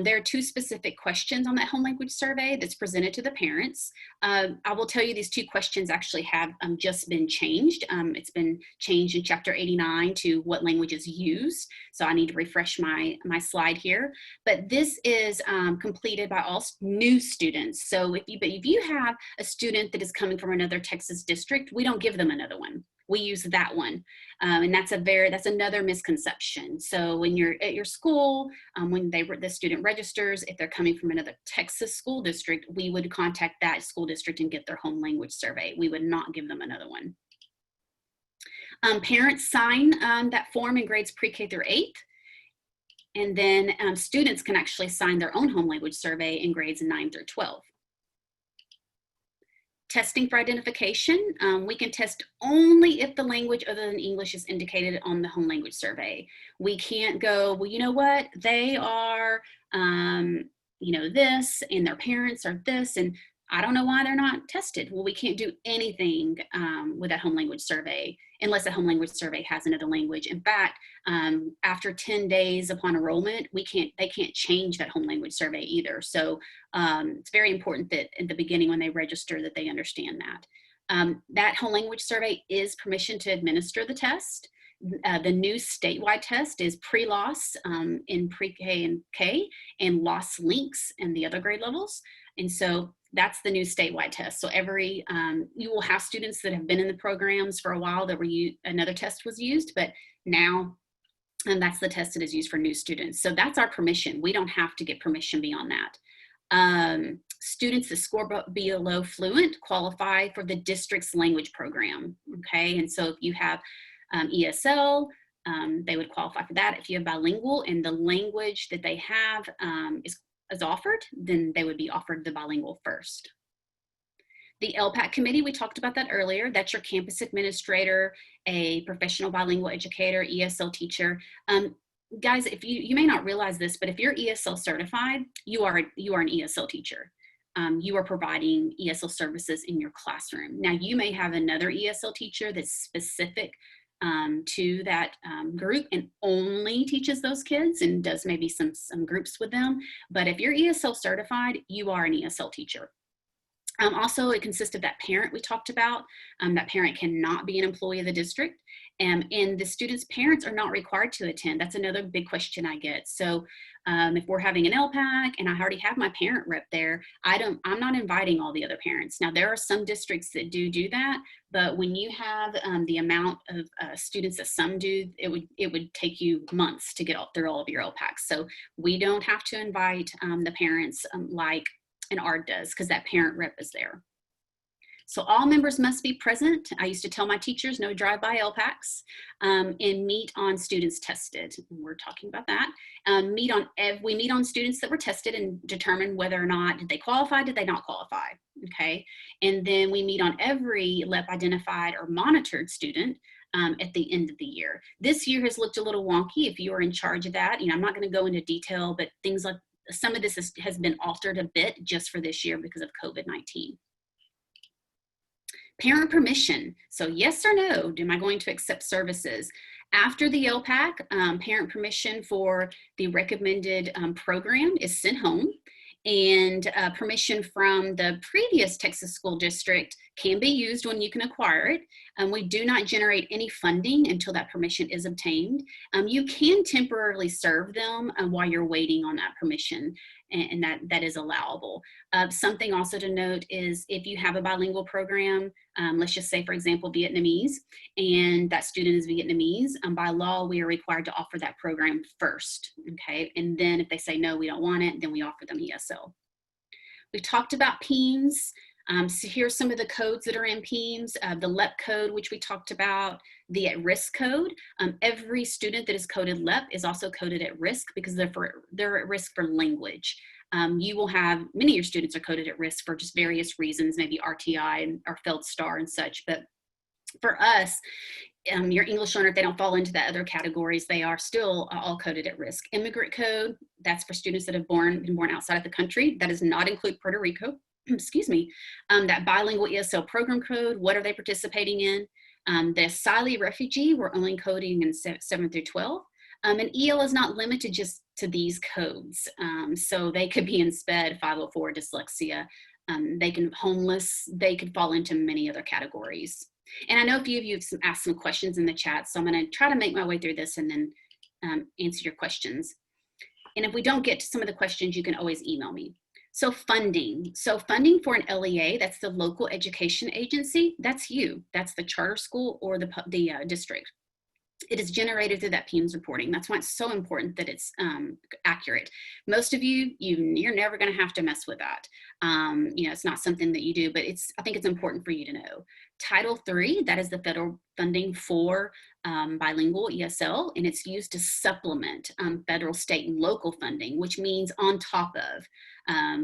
There are 2 specific questions on that home language survey that's presented to the parents. I will tell you these 2 questions actually have just been changed. It's been changed in chapter 89 to what language is used. So I need to refresh my slide here. But this is completed by all new students. So if you have a student that is coming from another Texas district, we don't give them another one. We use that one. And that's another misconception. So when you're at your school, when the student registers, if they're coming from another Texas school district, we would contact that school district and get their home language survey. We would not give them another one. Parents sign that form in grades pre-K through 8th. And then students can actually sign their own home language survey in grades 9 through 12. Testing for identification, we can test only if the language other than English is indicated on the home language survey. We can't go, well, you know what, they are, this, and their parents are this, and I don't know why they're not tested. Well, we can't do anything with that home language survey unless that home language survey has another language. In fact, after 10 days upon enrollment, they can't change that home language survey either. So it's very important that at the beginning when they register that they understand that. That home language survey is permission to administer the test. The new statewide test is pre-loss in pre-K and K, and loss links in the other grade levels. And so that's the new statewide test. So you will have students that have been in the programs for a while that another test was used, but now that's the test that is used for new students. So that's our permission. We don't have to get permission beyond that. Students that score below fluent qualify for the district's language program, okay? And so if you have ESL, they would qualify for that. If you have bilingual and the language that they have is offered, then they would be offered the bilingual first. The LPAC committee, we talked about that earlier. That's your campus administrator, a professional bilingual educator, ESL teacher. Guys, if you may not realize this, but if you're ESL certified, you are an ESL teacher. You are providing ESL services in your classroom. Now, you may have another ESL teacher that's specific to that group and only teaches those kids and does maybe some groups with them. But if you're ESL certified, you are an ESL teacher. Also, it consists of that parent we talked about. That parent cannot be an employee of the district. And the students' parents are not required to attend. That's another big question I get. So if we're having an LPAC and I already have my parent rep there, I'm not inviting all the other parents. Now, there are some districts that do that, but when you have the amount of students that some do, it would take you months to get through all of your LPACs. So we don't have to invite the parents like an ARD does, because that parent rep is there. So all members must be present. I used to tell my teachers no drive-by LPACs, and meet on students tested. We're talking about that. We meet on students that were tested and determine whether or not did they qualify, did they not qualify, okay? And then we meet on every LEP identified or monitored student at the end of the year. This year has looked a little wonky if you are in charge of that. I'm not going to go into detail, but things like some of this has been altered a bit just for this year because of COVID-19. Parent permission. So yes or no, am I going to accept services? After the LPAC, parent permission for the recommended program is sent home, and permission from the previous Texas school district can be used when you can acquire it. We do not generate any funding until that permission is obtained. You can temporarily serve them while you're waiting on that permission, and that is allowable. Something also to note is if you have a bilingual program, let's just say, for example, Vietnamese, and that student is Vietnamese, by law, we are required to offer that program first, okay? And then if they say, no, we don't want it, then we offer them ESL. We've talked about PEIMS. So here's some of the codes that are in PEIMS, the LEP code, which we talked about, the at-risk code. Every student that is coded LEP is also coded at risk because they're at risk for language. You will have, many of your students are coded at risk for just various reasons, maybe RTI or failed STAR and such, but for us, your English learner, if they don't fall into the other categories, they are still all coded at risk. Immigrant code, that's for students that have been born outside of the country. That does not include Puerto Rico. Excuse me. That bilingual ESL program code, what are they participating in? The asylee refugee, we're only coding in 7 through 12. And EL is not limited just to these codes. So they could be in SPED, 504, dyslexia. They can homeless, they could fall into many other categories. And I know a few of you have asked some questions in the chat, so I'm going to try to make my way through this and then answer your questions. And if we don't get to some of the questions, you can always email me. So funding. So funding for an LEA, that's the local education agency, that's you. That's the charter school or the district. It is generated through that PIMS reporting. That's why it's so important that it's accurate. Most of you're never going to have to mess with that. It's not something that you do, but I think it's important for you to know. Title III, that is the federal funding for bilingual ESL, and it's used to supplement federal, state, and local funding, which means on top of.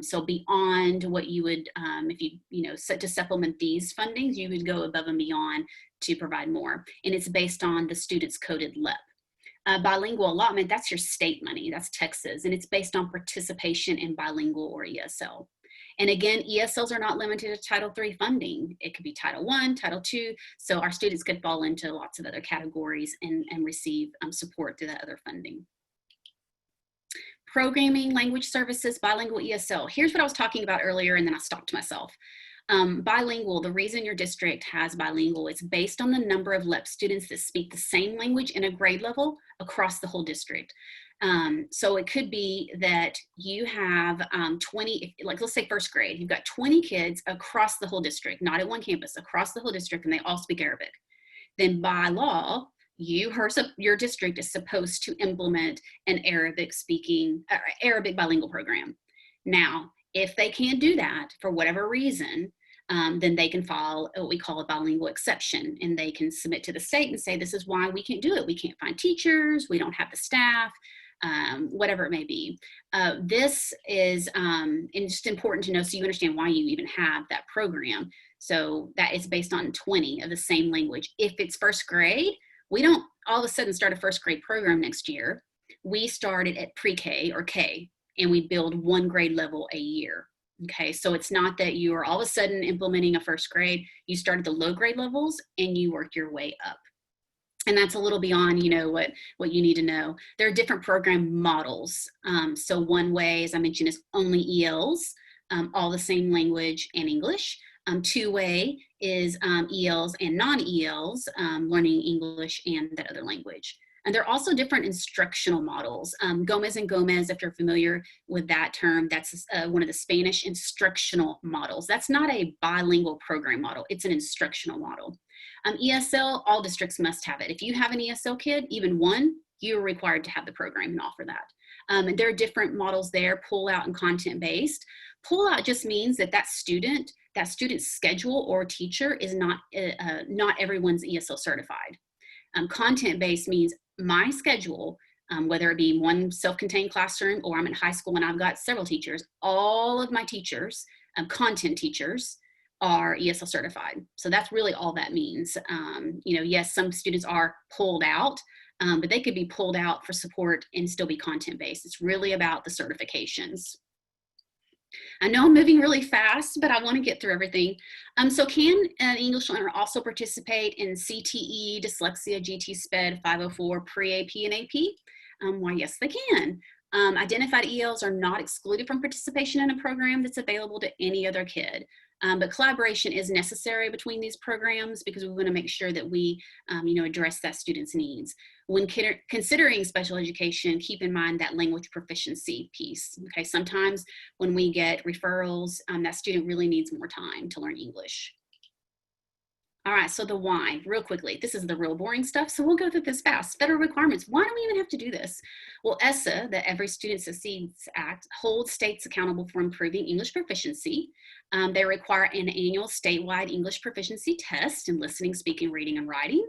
So beyond what you would, if you to supplement these fundings, you would go above and beyond to provide more. And it's based on the student's coded LEP. Bilingual allotment, that's your state money, that's Texas, and it's based on participation in bilingual or ESL. And again, ESLs are not limited to Title III funding. It could be Title I, Title II, so our students could fall into lots of other categories and receive support through that other funding. Programming, language services, bilingual ESL. Here's what I was talking about earlier, and then I stopped myself. Bilingual, the reason your district has bilingual is based on the number of LEP students that speak the same language in a grade level across the whole district. So it could be that you have 20, like let's say first grade, you've got 20 kids across the whole district, not at one campus, across the whole district, and they all speak Arabic. Then by law, your district is supposed to implement an Arabic bilingual program. Now, if they can't do that for whatever reason, then they can file what we call a bilingual exception, and they can submit to the state and say, this is why we can't do it. We can't find teachers, we don't have the staff, whatever it may be. This is and just important to know so you understand why you even have that program. So that is based on 20 of the same language. If it's first grade, we don't all of a sudden start a first grade program next year. We started at pre-K or K, and we build one grade level a year. Okay, so it's not that you are all of a sudden implementing a first grade. You start at the low grade levels and you work your way up. And that's a little beyond, what you need to know. There are different program models. So one way, as I mentioned, is only ELs, all the same language and English. Two-way is ELs and non-ELs, learning English and that other language. And there are also different instructional models. Gomez and Gomez, if you're familiar with that term, that's one of the Spanish instructional models. That's not a bilingual program model, it's an instructional model. ESL, all districts must have it. If you have an ESL kid, even one, you're required to have the program and offer that. And there are different models there, pull-out and content-based. Pull-out just means that student's schedule or teacher is not everyone's ESL certified. Content-based means my schedule, whether it be one self-contained classroom or I'm in high school and I've got several teachers, all of my teachers, content teachers, are ESL certified. So that's really all that means. Yes, some students are pulled out, but they could be pulled out for support and still be content-based. It's really about the certifications. I know I'm moving really fast, but I want to get through everything. So can an English learner also participate in CTE, dyslexia, GT SPED, 504, pre-AP and AP? Why, yes, they can. Identified ELs are not excluded from participation in a program that's available to any other kid. But collaboration is necessary between these programs because we want to make sure that we, address that student's needs. When considering special education, keep in mind that language proficiency piece. Okay, sometimes when we get referrals, that student really needs more time to learn English. All right, so the why, real quickly. This is the real boring stuff, so we'll go through this fast. Federal requirements, why do we even have to do this? Well, ESSA, the Every Student Succeeds Act, holds states accountable for improving English proficiency. They require an annual statewide English proficiency test in listening, speaking, reading, and writing.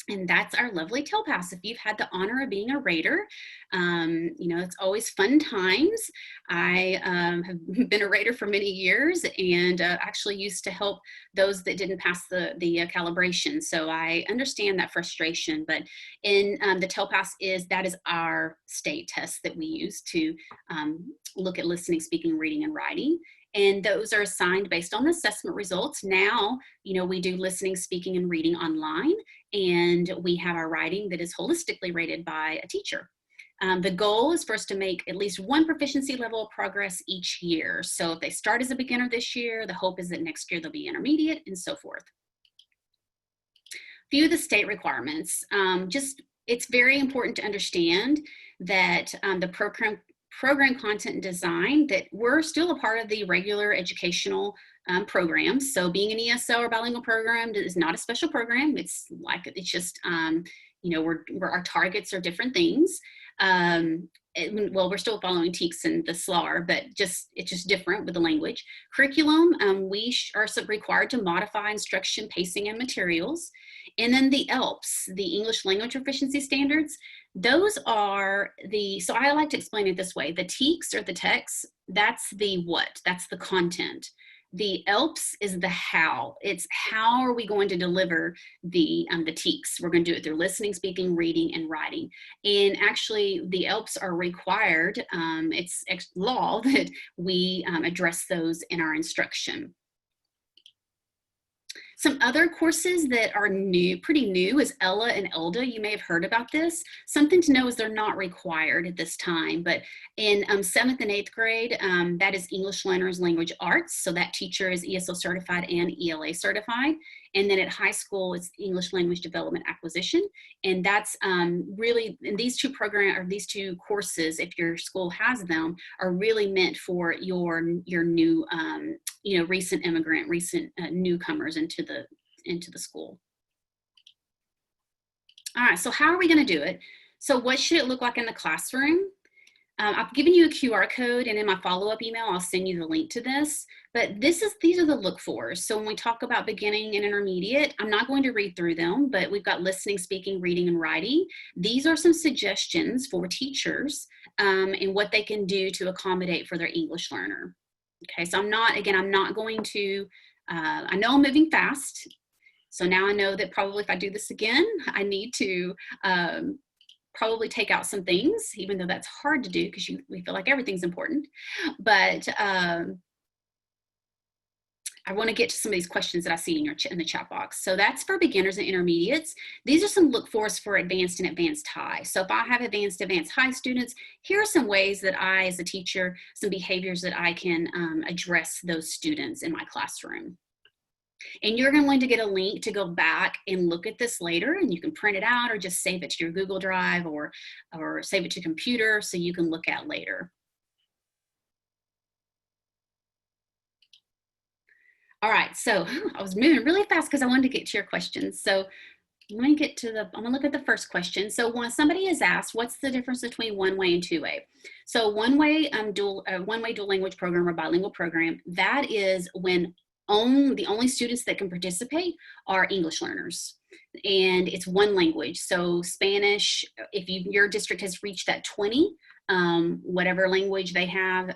And that's our lovely TELPAS. If you've had the honor of being a rater, you know, it's always fun times. I have been a rater for many years and actually used to help those that didn't pass the calibration. So I understand that frustration, but in the TELPAS that is our state test that we use to look at listening, speaking, reading, and writing. And those are assigned based on the assessment results. Now, you know, we do listening, speaking, and reading online, and we have our writing that is holistically rated by a teacher. The goal is for us to make at least one proficiency level of progress each year. So if they start as a beginner this year, the hope is that next year they'll be intermediate and so forth. A few of the state requirements. It's very important to understand that the program content and design, that we're still a part of the regular educational programs. So being an ESL or bilingual program is not a special program. It's just, you know, our targets are different things. Well, we're still following TEKS and the SLAR, but it's just different with the language. Curriculum, we are required to modify instruction, pacing, and materials. And then the ELPS, the English Language Proficiency Standards, those are so I like to explain it this way. The TEKS or the text, that's the what, that's the content. The ELPS is the how. It's how are we going to deliver the TEKS. We're going to do it through listening, speaking, reading, and writing. And actually, the ELPS are required. It's law that we address those in our instruction. Some other courses that are new, pretty new, is ELA and ELDA. You may have heard about this. Something to know is they're not required at this time, but in 7th and 8th grade, that is English Learners Language Arts. So that teacher is ESL certified and ELA certified. And then at high school, it's English Language Development Acquisition. And that's really, and these two courses, if your school has them, are really meant for your new, you know, recent immigrant, newcomers into the school. All right, so how are we going to do it? So what should it look like in the classroom? I've given you a QR code, and in my follow-up email, I'll send you the link to this. But these are the look-fors. So when we talk about beginning and intermediate, I'm not going to read through them, but we've got listening, speaking, reading, and writing. These are some suggestions for teachers and what they can do to accommodate for their English learner. Okay, so I'm not going to, I know I'm moving fast. So now I know that probably if I do this again, I need to probably take out some things, even though that's hard to do because we feel like everything's important. But I want to get to some of these questions that I see in the chat box. So that's for beginners and intermediates. These are some look-fors for advanced and advanced high. So if I have advanced high students, here are some ways that I, as a teacher, some behaviors that I can address those students in my classroom. And you're going to get a link to go back and look at this later, and you can print it out or just save it to your Google Drive or save it to computer so you can look at later. All right, so I was moving really fast because I wanted to get to your questions. So I'm going to look at the first question. So when somebody is asked, what's the difference between one-way and two-way? So one-way dual language program or bilingual program, that is when the only students that can participate are English learners, and it's one language. So Spanish, if your district has reached that 20, whatever language they have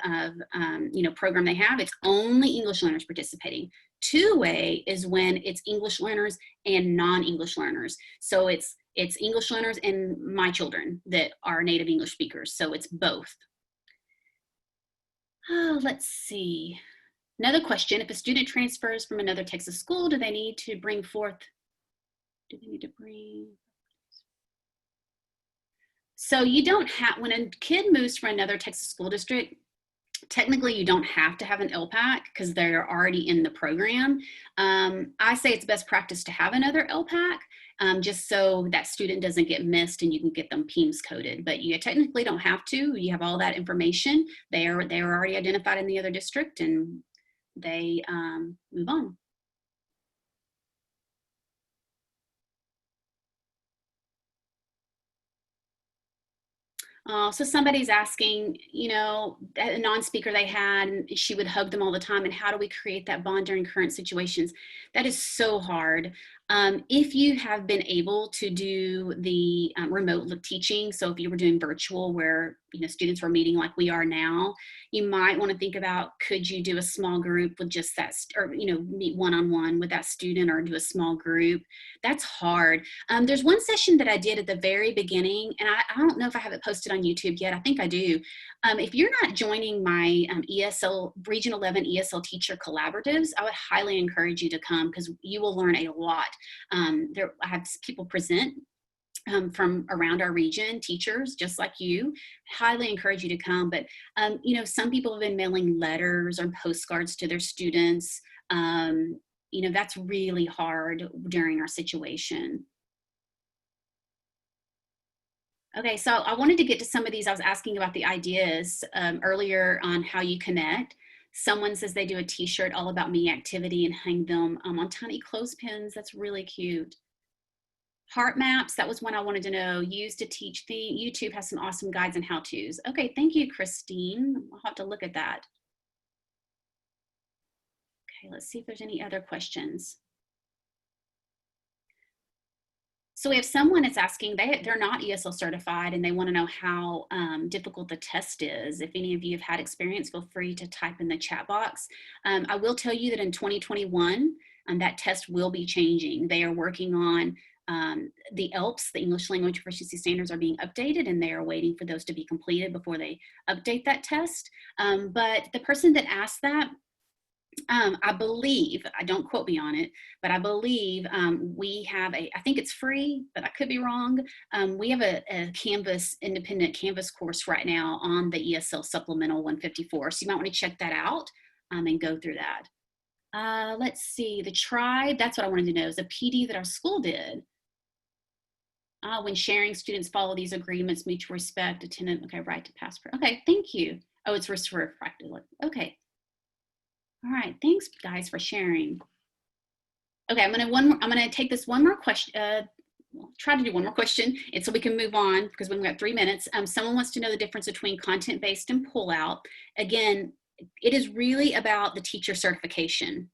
program they have, it's only English learners participating. Two-way is when it's English learners and non-English learners. So it's English learners and my children that are native English speakers. So it's both. Let's see. Another question, if a student transfers from another Texas school, do they need to bring? So you don't have, when a kid moves from another Texas school district, technically you don't have to have an LPAC because they're already in the program. I say it's best practice to have another LPAC just so that student doesn't get missed and you can get them PEIMS coded. But you technically don't have to. You have all that information. They are already identified in the other district, and they move on. So somebody's asking, you know, a non-speaker they had, and she would hug them all the time. And how do we create that bond during current situations? That is so hard. If you have been able to do the remote teaching, so if you were doing virtual where, you know, students were meeting like we are now, you might want to think about, could you do a small group with just that, or, you know, meet one-on-one with that student, or do a small group. That's hard. There's one session that I did at the very beginning, and I don't know if I have it posted on YouTube yet. I think I do. If you're not joining my ESL, Region 11 ESL Teacher Collaboratives, I would highly encourage you to come, because you will learn a lot. I have people present from around our region, teachers just like you. Highly encourage you to come. But you know, some people have been mailing letters or postcards to their students. You know, that's really hard during our situation. Okay, so I wanted to get to some of these. I was asking about the ideas earlier on how you connect. Someone says they do a t-shirt all about me activity and hang them on tiny clothespins. That's really cute. Heart maps, that was one I wanted to know. Used to teach theme. YouTube has some awesome guides and how-tos. Okay, thank you, Christine. I'll have to look at that. Okay, let's see if there's any other questions. So we have someone that's asking, they're not ESL certified, and they want to know how difficult the test is. If any of you have had experience, feel free to type in the chat box. I will tell you that in 2021, that test will be changing. They are working on the ELPS, the English Language Proficiency Standards, are being updated, and they are waiting for those to be completed before they update that test. But the person that asked that, I believe, I don't quote me on it, but I believe we have I think it's free, but I could be wrong. We have a Canvas, independent Canvas course right now on the ESL Supplemental 154. So you might want to check that out and go through that. Let's see, the tribe, that's what I wanted to know, is a PD that our school did. When sharing, students follow these agreements, mutual respect, attendant, okay, right to pass. Okay, thank you. Oh, it's refracted. Okay. All right, thanks guys for sharing. Okay, I'm gonna take this one more question. Try to do one more question, and so we can move on because we've got 3 minutes. Someone wants to know the difference between content-based and pull-out. Again, it is really about the teacher certification.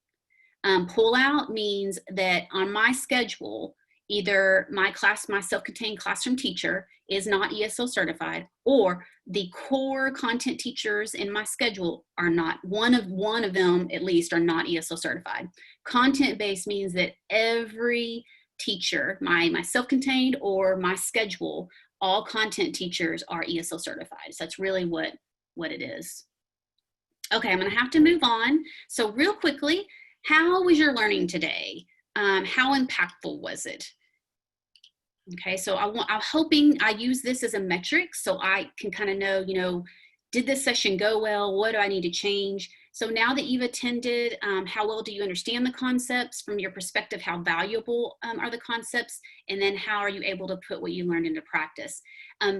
Pull-out means that on my schedule, either my self-contained classroom teacher is not ESL certified, or the core content teachers in my schedule are not. One of them at least are not ESL certified. Content-based means that every teacher, my self-contained or my schedule, all content teachers are ESL certified. So that's really what it is. Okay, I'm gonna have to move on. So real quickly, how was your learning today? How impactful was it? Okay, so I'm hoping I use this as a metric so I can kind of know, you know, did this session go well? What do I need to change? So now that you've attended, how well do you understand the concepts? From your perspective, how valuable are the concepts? And then how are you able to put what you learned into practice?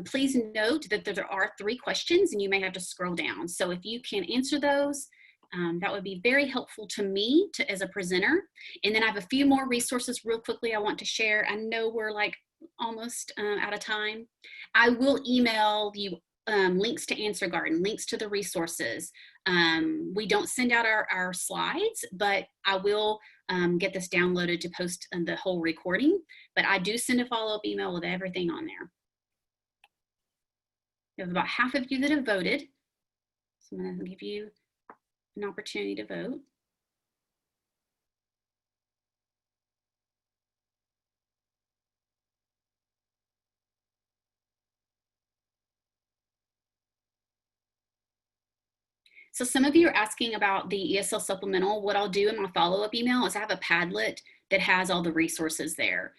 Please note that there are 3 questions and you may have to scroll down. So if you can answer those, that would be very helpful to me as a presenter. And then I have a few more resources real quickly I want to share. I know we're like almost out of time. I will email you links to Answer Garden, links to the resources. We don't send out our slides, but I will get this downloaded to post the whole recording. But I do send a follow-up email with everything on there. We have about half of you that have voted. So I'm going to give you an opportunity to vote. So some of you are asking about the ESL supplemental. What I'll do in my follow-up email is I have a Padlet that has all the resources there.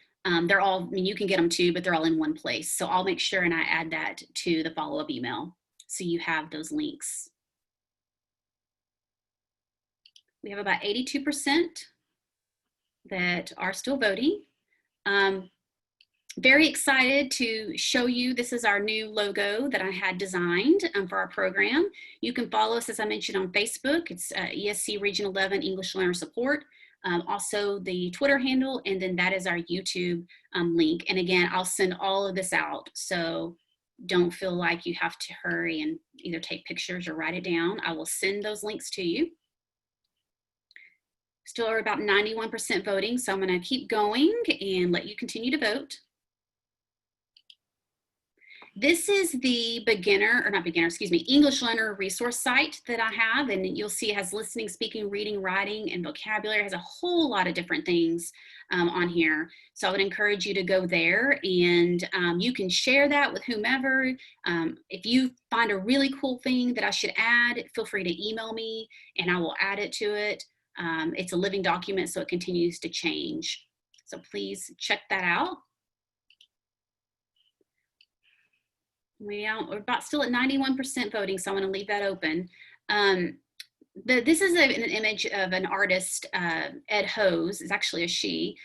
They're all, I mean, you can get them too, but they're all in one place. So I'll make sure and I add that to the follow-up email so you have those links. We have about 82% that are still voting. Very excited to show you, this is our new logo that I had designed for our program. You can follow us, as I mentioned, on Facebook. It's ESC Region 11 English Learner Support. Also the Twitter handle, and then that is our YouTube link. And again, I'll send all of this out. So don't feel like you have to hurry and either take pictures or write it down. I will send those links to you. Still are about 91% voting, so I'm going to keep going and let you continue to vote. This is the English learner resource site that I have, and you'll see it has listening, speaking, reading, writing, and vocabulary. It has a whole lot of different things on here. So I would encourage you to go there, and you can share that with whomever. If you find a really cool thing that I should add, feel free to email me and I will add it to it. It's a living document, so it continues to change. So please check that out. We're still at 91% voting, so I want to leave that open. This is an image of an artist, Ed Hose, it's actually a she,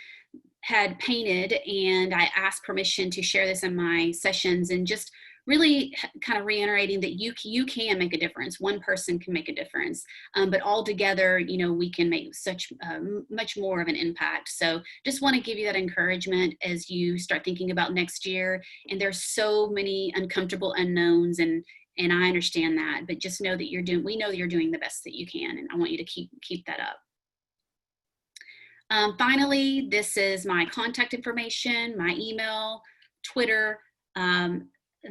had painted, and I asked permission to share this in my sessions, and just really kind of reiterating that you can make a difference. One person can make a difference, but all together, you know, we can make such much more of an impact. So just want to give you that encouragement as you start thinking about next year. And there's so many uncomfortable unknowns, and I understand that, but just know that we know that you're doing the best that you can, and I want you to keep that up. Finally, this is my contact information, my email, Twitter.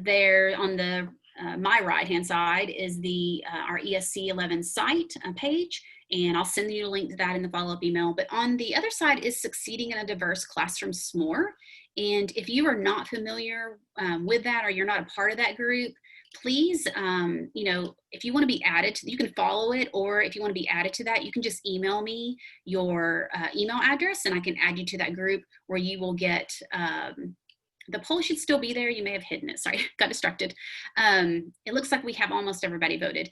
There on the my right-hand side is our ESC 11 site page, and I'll send you a link to that in the follow-up email. But on the other side is Succeeding in a Diverse Classroom SMORE. And if you are not familiar with that, or you're not a part of that group, please, you know, if you want to be added to, you can follow it, or if you want to be added to that, you can just email me your email address, and I can add you to that group where you will get, the poll should still be there. You may have hidden it. Sorry, got distracted. It looks like we have almost everybody voted.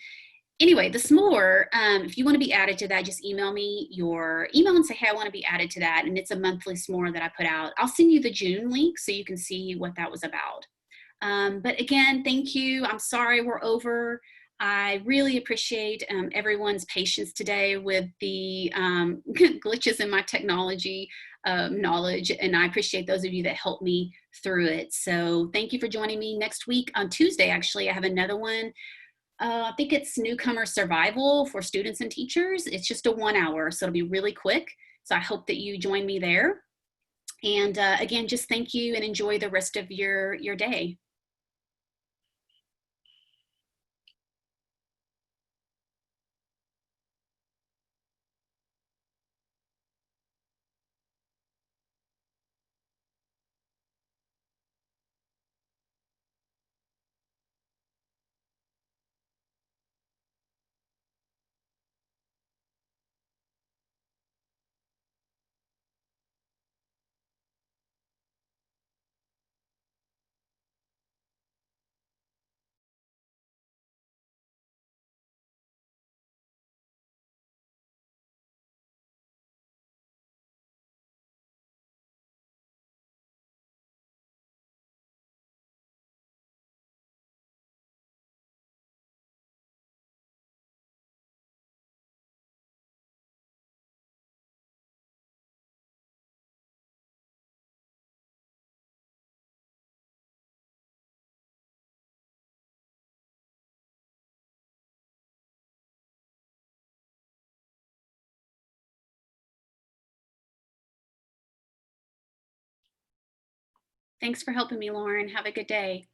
Anyway, the SMORE, if you want to be added to that, just email me your email and say, hey, I want to be added to that. And it's a monthly SMORE that I put out. I'll send you the June link so you can see what that was about. But again, thank you. I'm sorry we're over. I really appreciate everyone's patience today with the glitches in my technology knowledge, and I appreciate those of you that helped me through it. So thank you for joining me. Next week on Tuesday, actually, I have another one. I think it's Newcomer Survival for students and teachers. It's just a 1 hour, so it'll be really quick. So I hope that you join me there. And again, just thank you and enjoy the rest of your day. Thanks for helping me, Lauren. Have a good day.